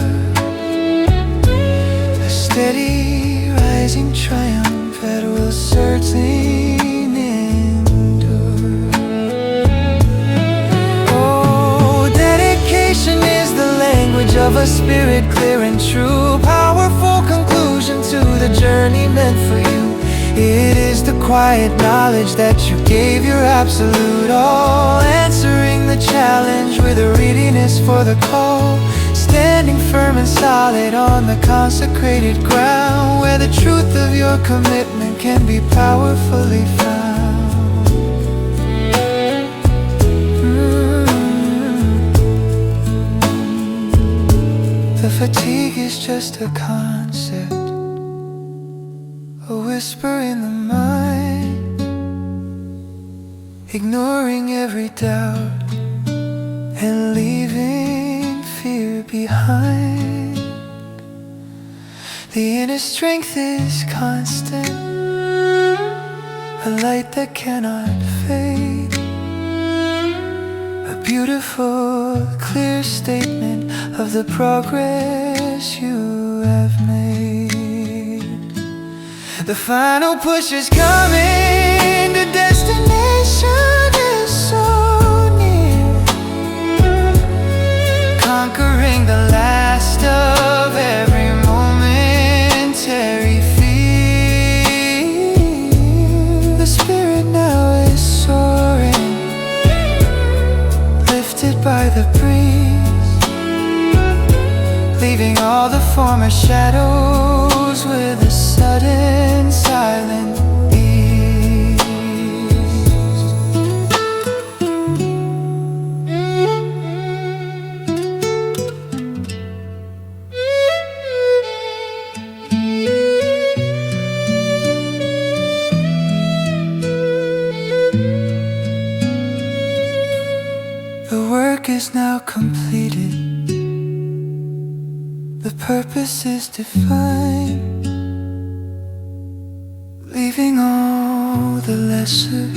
steady rising triumph that will certainly endure. Oh, dedication is the language of a spirit clear and true, powerful conclusion to the journey meant for you. It is the quiet knowledge that you gave your absolute all, answering the challenge with a readiness for the call, standing firm and solid on the consecrated ground, where the truth of your commitment can be powerfully found. The fatigue is just a concept, a whisper in the mind, ignoring every doubt and leaving fear behind. The inner strength is constant, a light that cannot fade, a beautiful, clear statement of the progress you have made. The final push is coming, the destination is so near, conquering the last of every momentary fear. The spirit now is soaring, lifted by the breeze, leaving all the former shadows with a sudden silent ease. The work is now completed, the purpose is defined, leaving all the lesser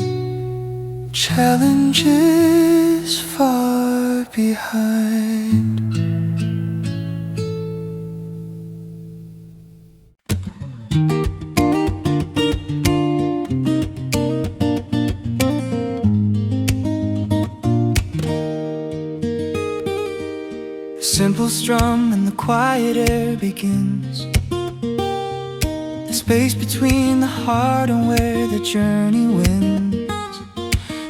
challenges far behind. A simple strum and the quiet air begins, the space between the heart and where the journey wins.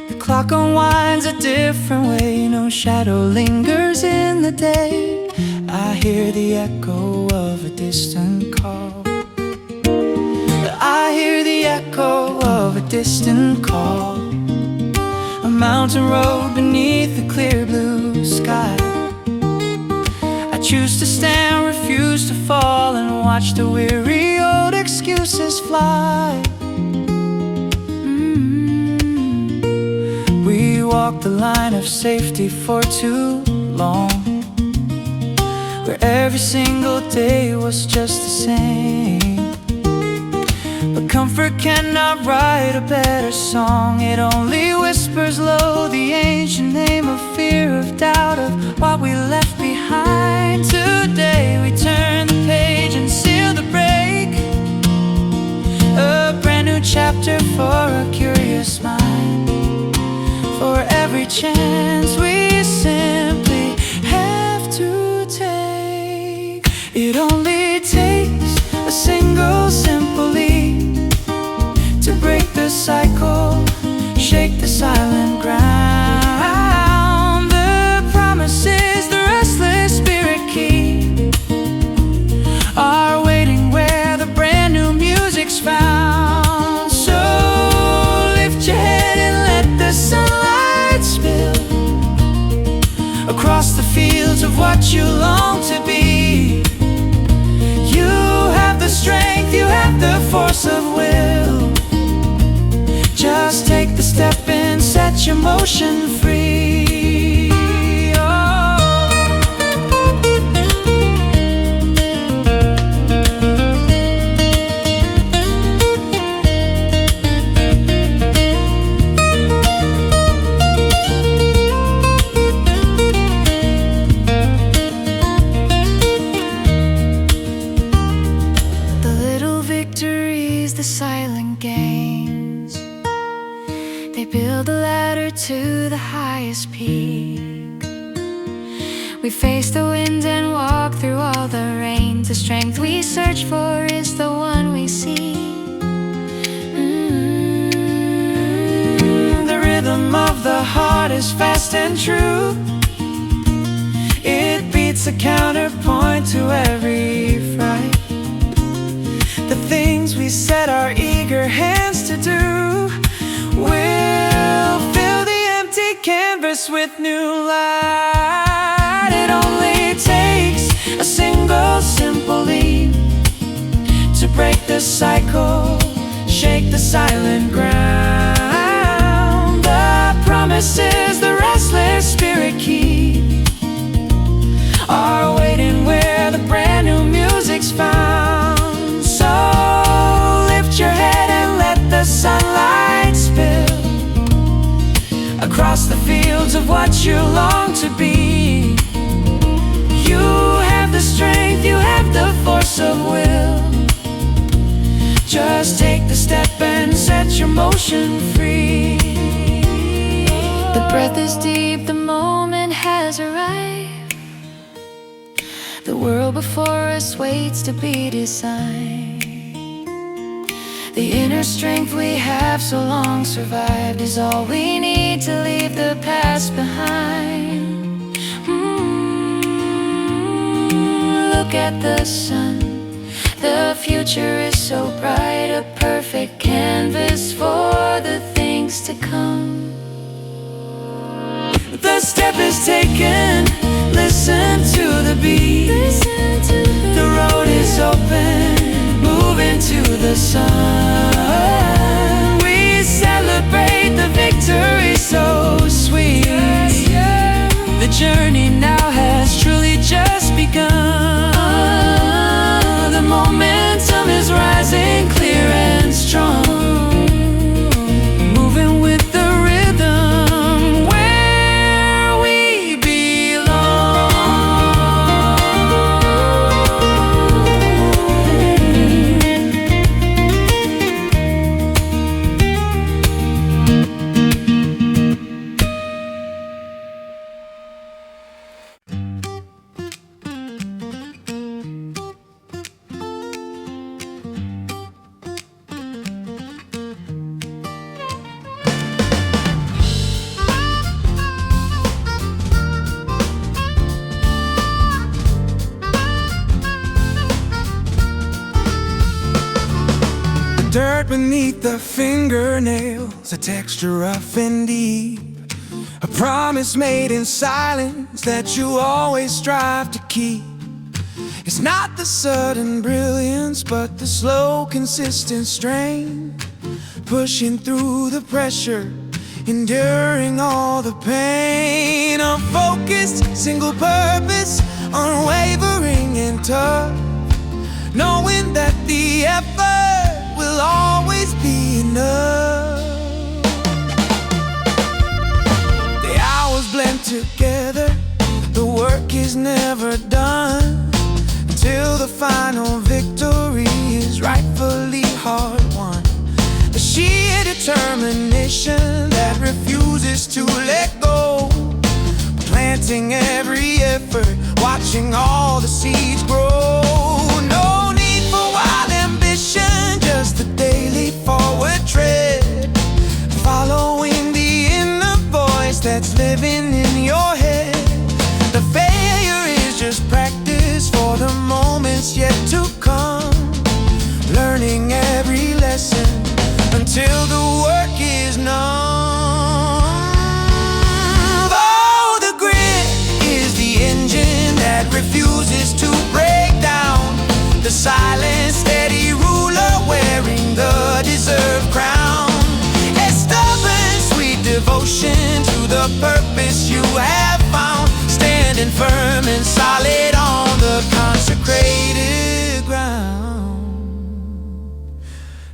The clock unwinds a different way, no shadow lingers in the day. I hear the echo of a distant call, I hear the echo of a distant call. A mountain road beneath the clear blue sky. I choose to stand, refuse to fall, and watch the weary old excuses fly. We walked the line of safety for too long, where every single day was just the same. But comfort cannot write a better song. It only whispers low the ancient name of fear, of doubt, of what we left behind. Today we turn the page and seal the break, a brand new chapter for a curious mind. For every chance we simply have to take, it only takes a single simple leap to break the cycle, shake the silent ground. The promises the restless spirit keep are waiting where the brand new music's found. So lift your head and let the sunlight spill across the fields of what you long to be. You have the strength, you have the force of will. Just take the step and set your motion free. The little victories, the silent gains, they build a ladder to the highest peak. We face the wind and walk through all the rain. The strength we search for is the one we see. The rhythm of the heart is fast and true. It beats a counterpoint to every fright. The things we set our eager hands to do will fill the empty canvas with new light. It only takes a single simple leap to break the cycle, shake the silent ground. The promises the restless spirit keep are waiting where the brand new music's found. So lift your head and let the sunlight spill across the fields of what you long to be. You have the strength, you have the force of will. Just take the step and set your motion free. The breath is deep, the moment has arrived. The world before us waits to be designed. The inner strength we have so long survived is all we need to leave the past behind. Look at the sun, the future is so bright, a perfect canvas for the things to come. The step is taken, listen to the beat. The road is open, moving to the sun. We celebrate the victory so sweet. The journey now has truly just begun. The momentum is rising clear and strong, moving with the rhythm where we belong. Dirt beneath the fingernails, a texture rough and deep, a promise made in silence that you always strive to keep. It's not the sudden brilliance, but the slow, consistent strain, pushing through the pressure, enduring all the pain. A focused, single purpose, unwavering tiring and tough, knowing that the effort will always be enough. The hours blend together, the work is never done, until the final victory is rightfully hard won. The sheer determination that refuses to let go, planting every effort, watching all the seeds grow. No need for wild ambition, just a daily forward tread, following the inner voice that's living in your head. The failure is just practice for the moments yet to come, learning every lesson until the work is known. Oh, the grit is the engine that refuses to break down, the silent, steady ruler wearing the deserved crown. A stubborn, sweet devotion to the purpose you have found, standing firm and solid on the consecrated ground.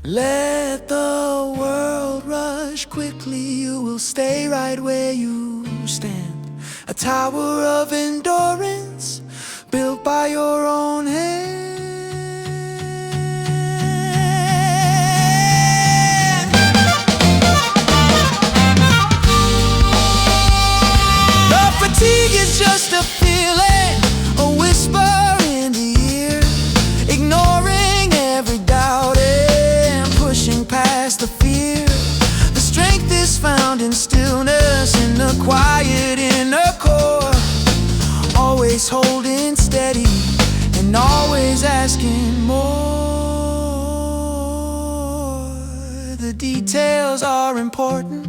Let the world rush quickly, you will stay right where you stand, a tower of endurance built by your own hand. The fatigue is just a feeling, a whisper in the ear, ignoring every doubt and pushing past the fear. The strength is found in stillness, in the quiet inner core, always holding steady and always asking more. The details are important,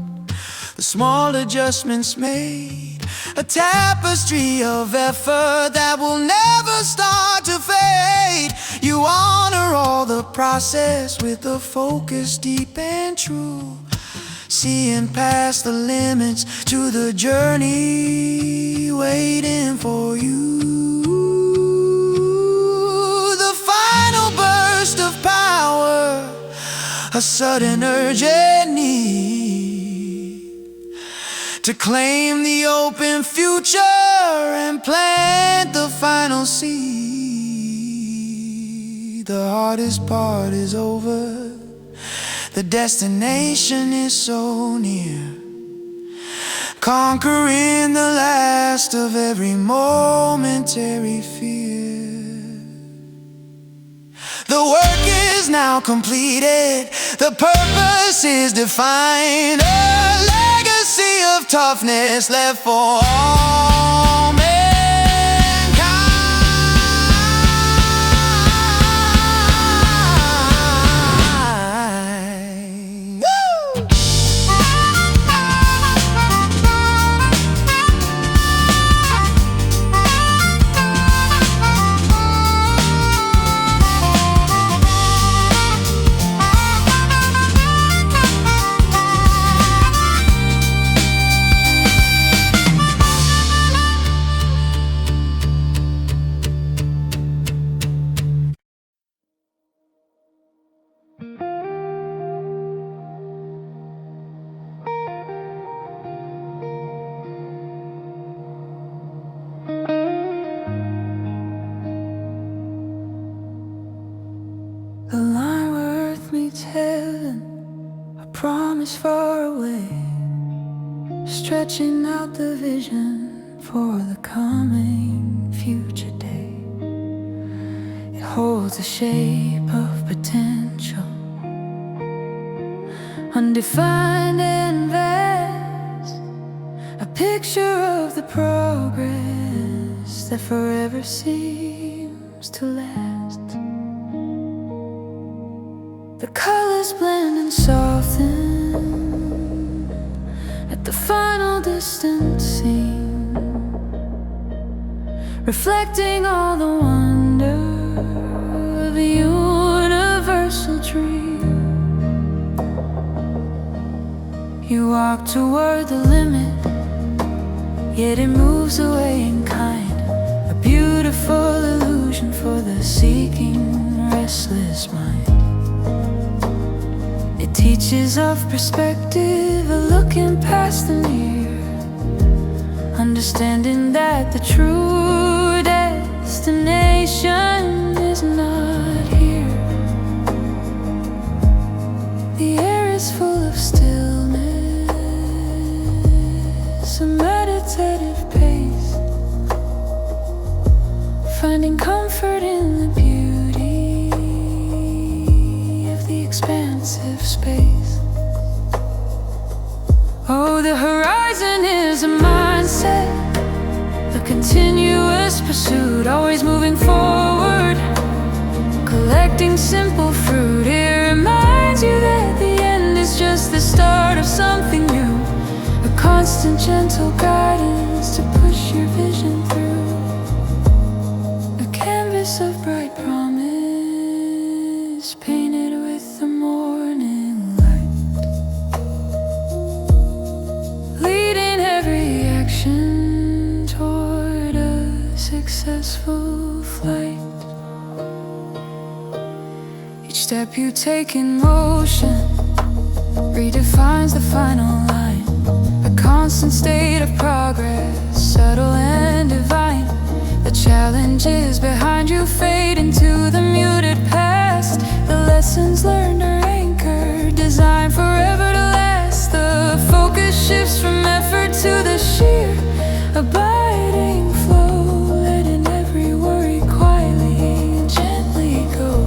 the small adjustments made, a tapestry of effort that will never start to fade. You honor all the process with a focus deep and true, seeing past the limits to the journey waiting for you. The final burst of power, a sudden urgent need to claim the open future and plant the final seed. The hardest part is over, the destination is so near, conquering the last of every momentary fear. The work is now completed, the purpose is defined, a legacy of toughness left for all mankind. Woo! The line where earth meets heaven, a promise far away, stretching out the vision for the coming future day. It holds the shape of potential, undefined and vast, a picture of the progress that forever seems to last. The colors blend and soften at the final distant scene, reflecting all the wonder of a universal dream. You walk toward the limit, yet it moves away in kind, a beautiful illusion aching, restless mind. It teaches of perspective, of looking past the near, understanding that the true destination is not here. The air is full of stillness, a meditative pace, finding comfort in the beauty of the expansive space. Oh, the horizon is a mindset, a continuous pursuit, always moving forward, collecting simple fruit. It reminds you that the end is just the start of something new, a constant gentle guidance to push your vision through, a canvas of bright promise painted with the morning light, leading every action toward a successful flight. Each step you take in motion redefines the final line, a constant state of progress, subtle and divine. The challenges behind you fade into the muted past. The lessons learned are anchored, designed forever to last. The focus shifts from effort to the sheer abiding flow, letting every worry quietly and gently go.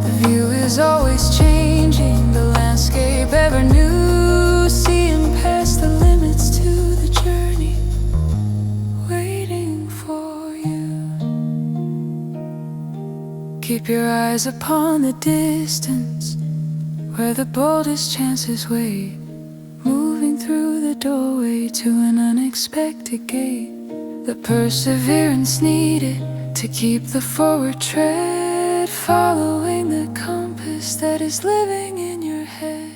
The view is always changing, the landscape ever new, seeing past the limits to the journey waiting for you. Keep your eyes upon the distance, where the boldest chances wait, moving through the doorway to an unexpected gate. The perseverance needed to keep the forward tread, following the compass that is living in your head.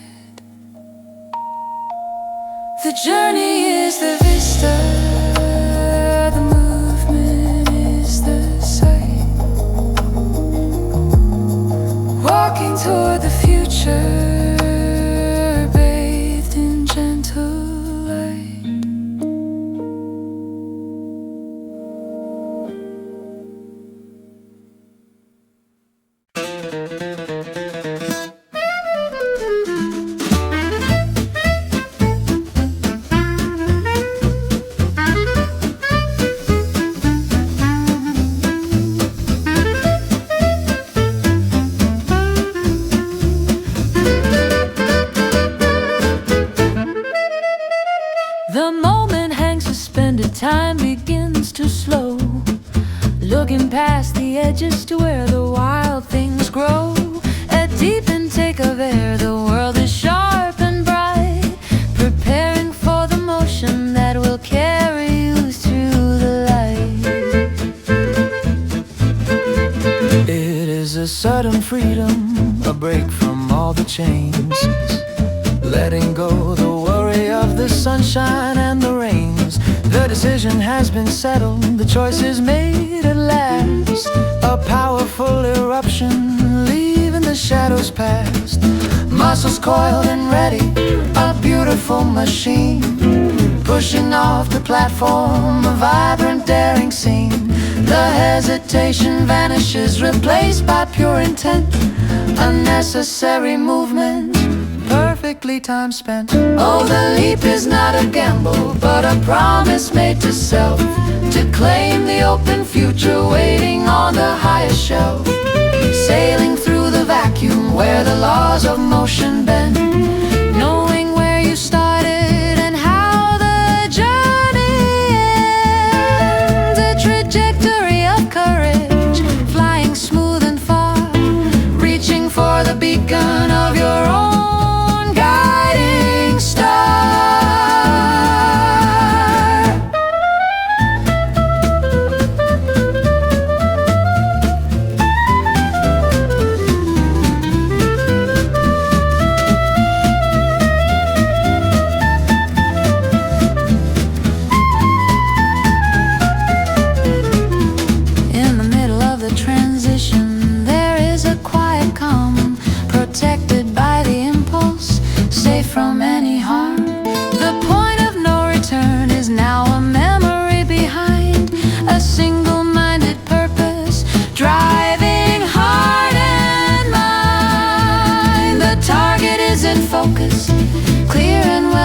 The journey is the vista, the movement is the sight, walking toward the future, bathed in gentle light. The moment hangs suspended, time begins to slow, looking past the edges to where the wild things grow. A deep intake of air, the world is sharp and bright, preparing for the motion that will carry you through the light. It is a sudden freedom, a break from all the chains, letting go the worry of the sunshine and the rains. The decision has been settled, the choice is made at last. A powerful eruption, leaving the shadows past. Muscles coiled and ready, a beautiful machine, pushing off the platform, a vibrant daring scene. The hesitation vanishes, replaced by pure intent, unnecessary movement, perfectly time spent. Oh, the leap is not a gamble, but a promise made to self, to claim the open future waiting on the highest shelf. Sailing through the vacuum where the laws of motion bend, knowing where you started and how the journey ends. A trajectory of courage, flying smooth and far, reaching for the beacon of your own guiding star.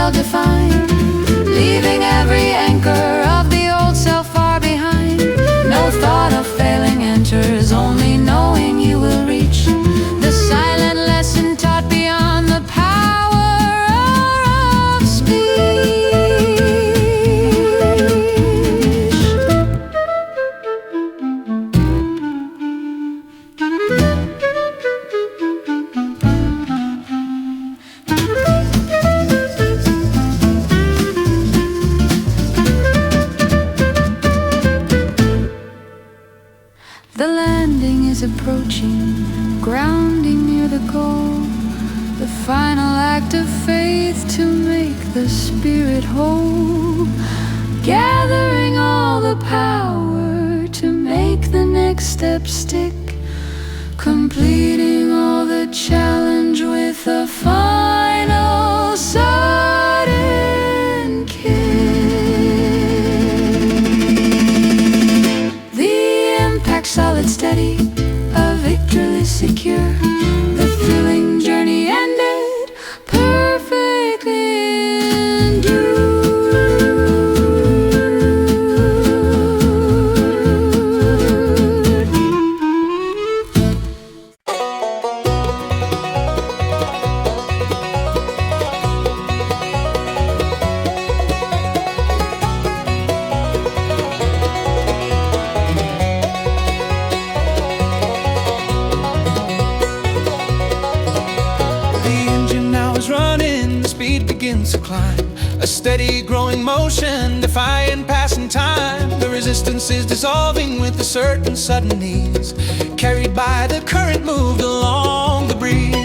well-defined, leaving every anchor of the old self far behind. No thought of failing enters, only knowing you will reach the silent lesson taught beyond the power of speech. The landing is approaching, grounding near the goal. The final act of faith to make the spirit whole. Gathering all the power to make the next step stick. Completing all the challenge with a final sudden kick. Solid, steady, a victory secure. The thrilling journey ended perfectly begins to climb, a steady growing motion, defying passing time. The resistance is dissolving with a certain sudden ease, carried by the current moved along the breeze.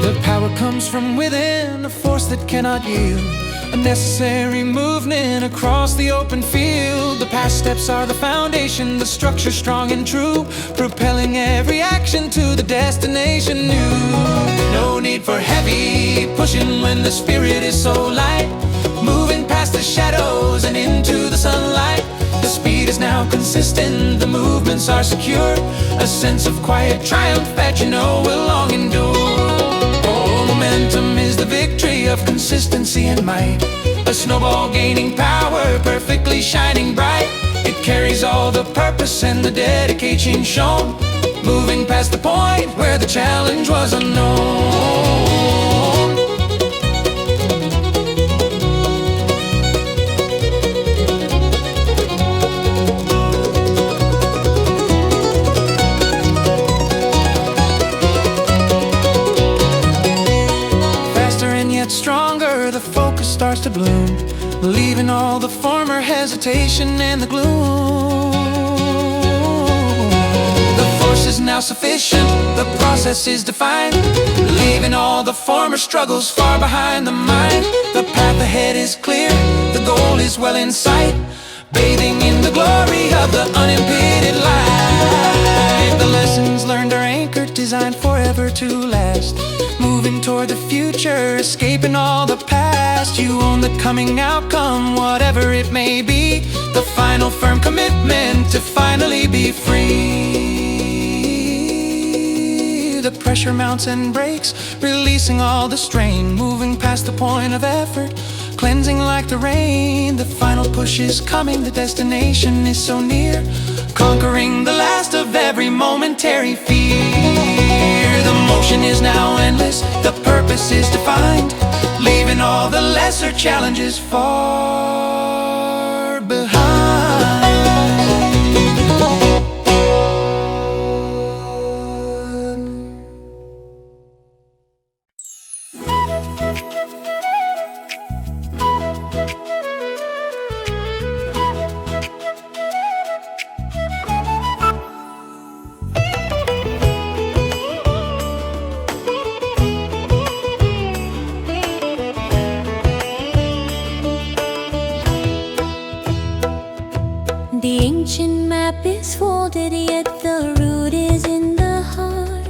The power comes from within, a force that cannot yield, a necessary movement across the open field. The past steps are the foundation, the structure strong and true, propelling every action to the destination new. No need for heavy pushing when the spirit is so light, moving past the shadows and into the sunlight. The speed is now consistent, the movements are secure, a sense of quiet triumph that you know will long endure. Oh, momentum is the victory of consistency and might, a snowball gaining power, perfectly shining bright. It carries all the purpose and the dedication shown, moving past the point where the challenge was unknown. Faster and yet stronger, the focus starts to bloom, leaving all the former hesitation and the gloom. The force is now sufficient, the process is defined, leaving all the former struggles far behind the mind. The path ahead is clear, the goal is well in sight, bathing in the glory of the unimpeded light. The lessons learned are anchored, designed forever to last, moving toward the future, escaping all the past. You own the coming outcome, whatever it may be, the final firm commitment to finally be free. The pressure mounts and breaks, releasing all the strain, moving past the point of effort, cleansing like the rain. The final push is coming, the destination is so near, conquering the last of every momentary fear. The motion is now endless, the purpose is defined, leaving all the lesser challenges far behind. The ancient map is folded, yet the root is in the heart.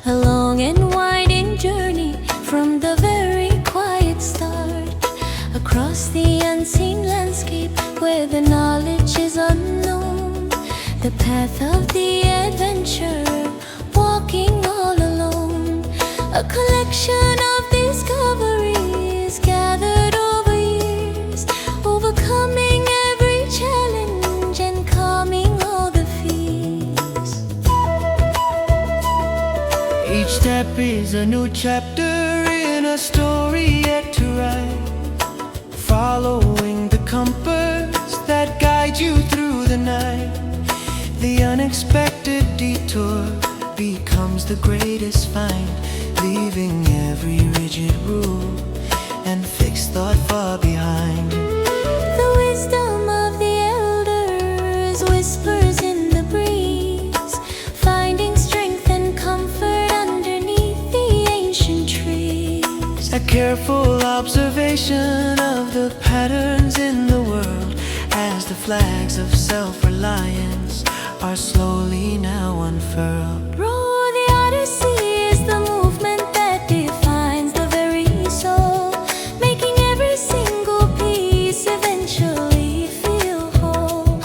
A long and winding journey from the very quiet start, across the unseen landscape where the knowledge is unknown. The path of the adventurer, walking all alone. A collection of these is a new chapter in a story yet to write, following the compass that guides you through the night. The unexpected detour becomes the greatest find, leaving every rigid rule and fixed thought far behind. The wisdom of the elders whispers in the breeze, finding strength and comfort underneath the ancient trees. A careful observation of the patterns in the world as the flags of self-reliance are slowly now unfurled. Row the Odyssey is the movement that defines the very soul, making every single piece eventually feel whole.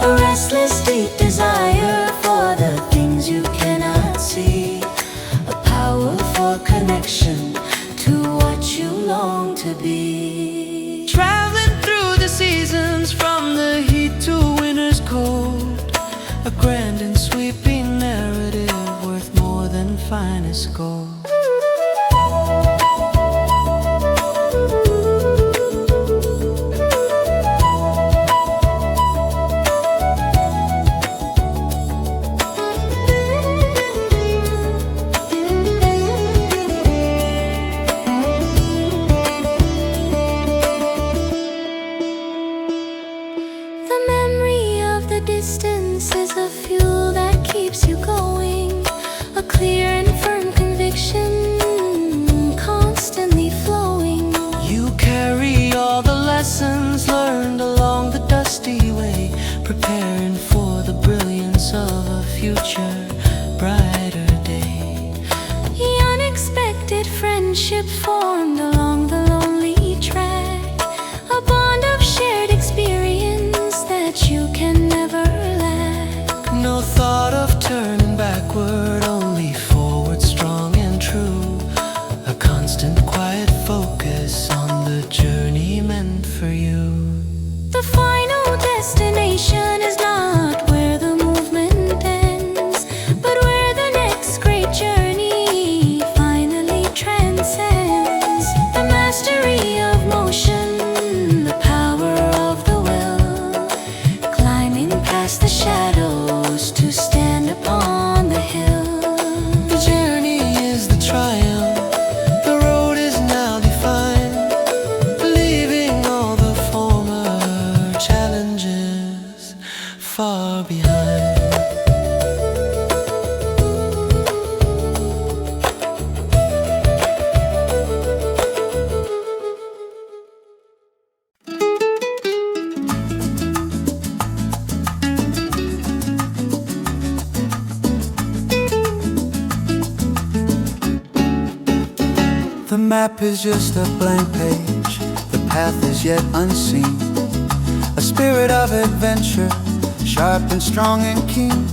A restless deep desire for the things you cannot see, a powerful connection to what you long to be. Traveling through the seasons from the heat to winter's cold, a grand and sweeping narrative worth more than finest gold. The memory of the distance is the fuel that keeps you going, a clear and firm conviction constantly flowing. You carry all the lessons learned along the dusty way, preparing for the brilliance of a future brighter day. The unexpected friendship formed along the lonely track, a bond of shared experience that you can never lack. No thought of turning backward, only forward, strong and true. A constant quiet focus on the journey meant for you. The final destination is not where the movement ends, but where the next great journey finally transcends. The mastery of motion, the power of the will, climbing past the shadows to stand upon the hill. The journey is the triumph, the road is now defined, leaving all the former challenges far behind. The map is just a blank page, the path is yet unseen. A spirit of adventure, sharp and strong and keen,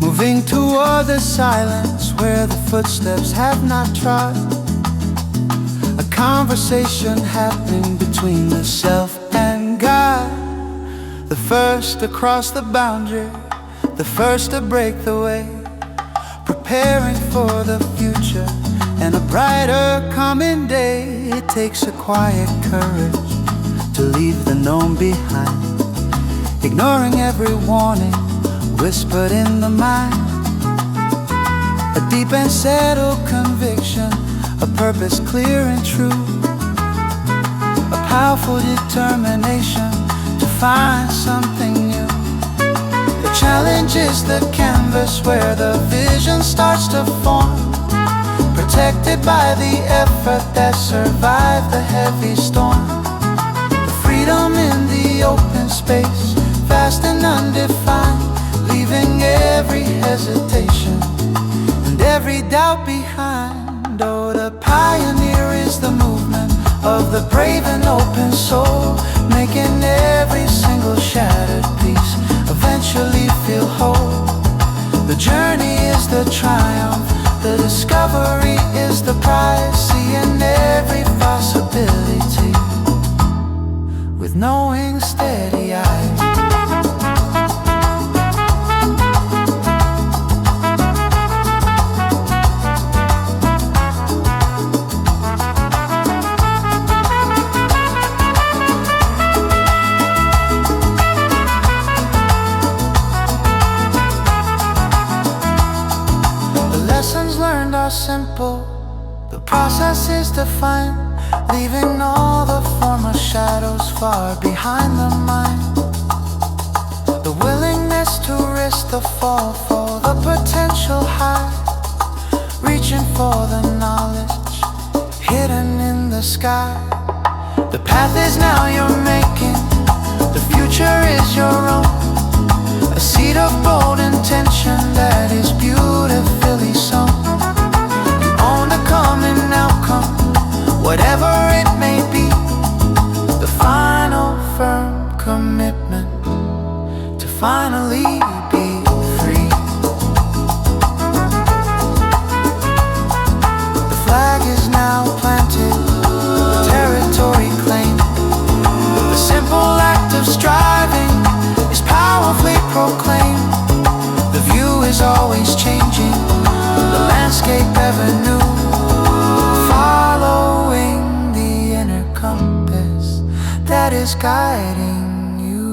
moving toward the silence where the footsteps have not trod. A conversation happening between the self and God. The first to cross the boundary, the first to break the way, preparing for the future and a brighter coming day. It takes a quiet courage to leave the known behind, ignoring every warning whispered in the mind. A deep and settled conviction, a purpose clear and true, a powerful determination to find something new. The challenge is the canvas where the vision starts to form, protected by the effort that survived the heavy storm. The freedom in the open space, vast and undefined, leaving every hesitation and every doubt behind. Oh, the pioneer is the movement of the brave and open soul, making every single shattered piece eventually feel whole. The journey is the triumph, the discovery is the prize, seeing every possibility with knowing steady eyes. The process is defined, leaving all the former shadows far behind the mind. The willingness to risk the fall for the potential high, reaching for the knowledge hidden in the sky. The path is now you're making, the future is your own. A seed of bold intention that is beautifully sown. You own the coming outcome, whatever it may be. The final firm commitment to finally be free. The flag is now planted, territory claimed. The simple act of striving is powerfully proclaimed. The view is always changing, the landscape ever new. Following the inner compass that is guiding you.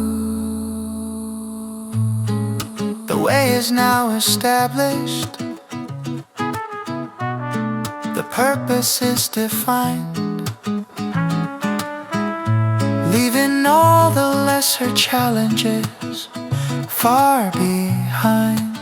The way is now established, the purpose is defined, leaving all the lesser challenges far behind.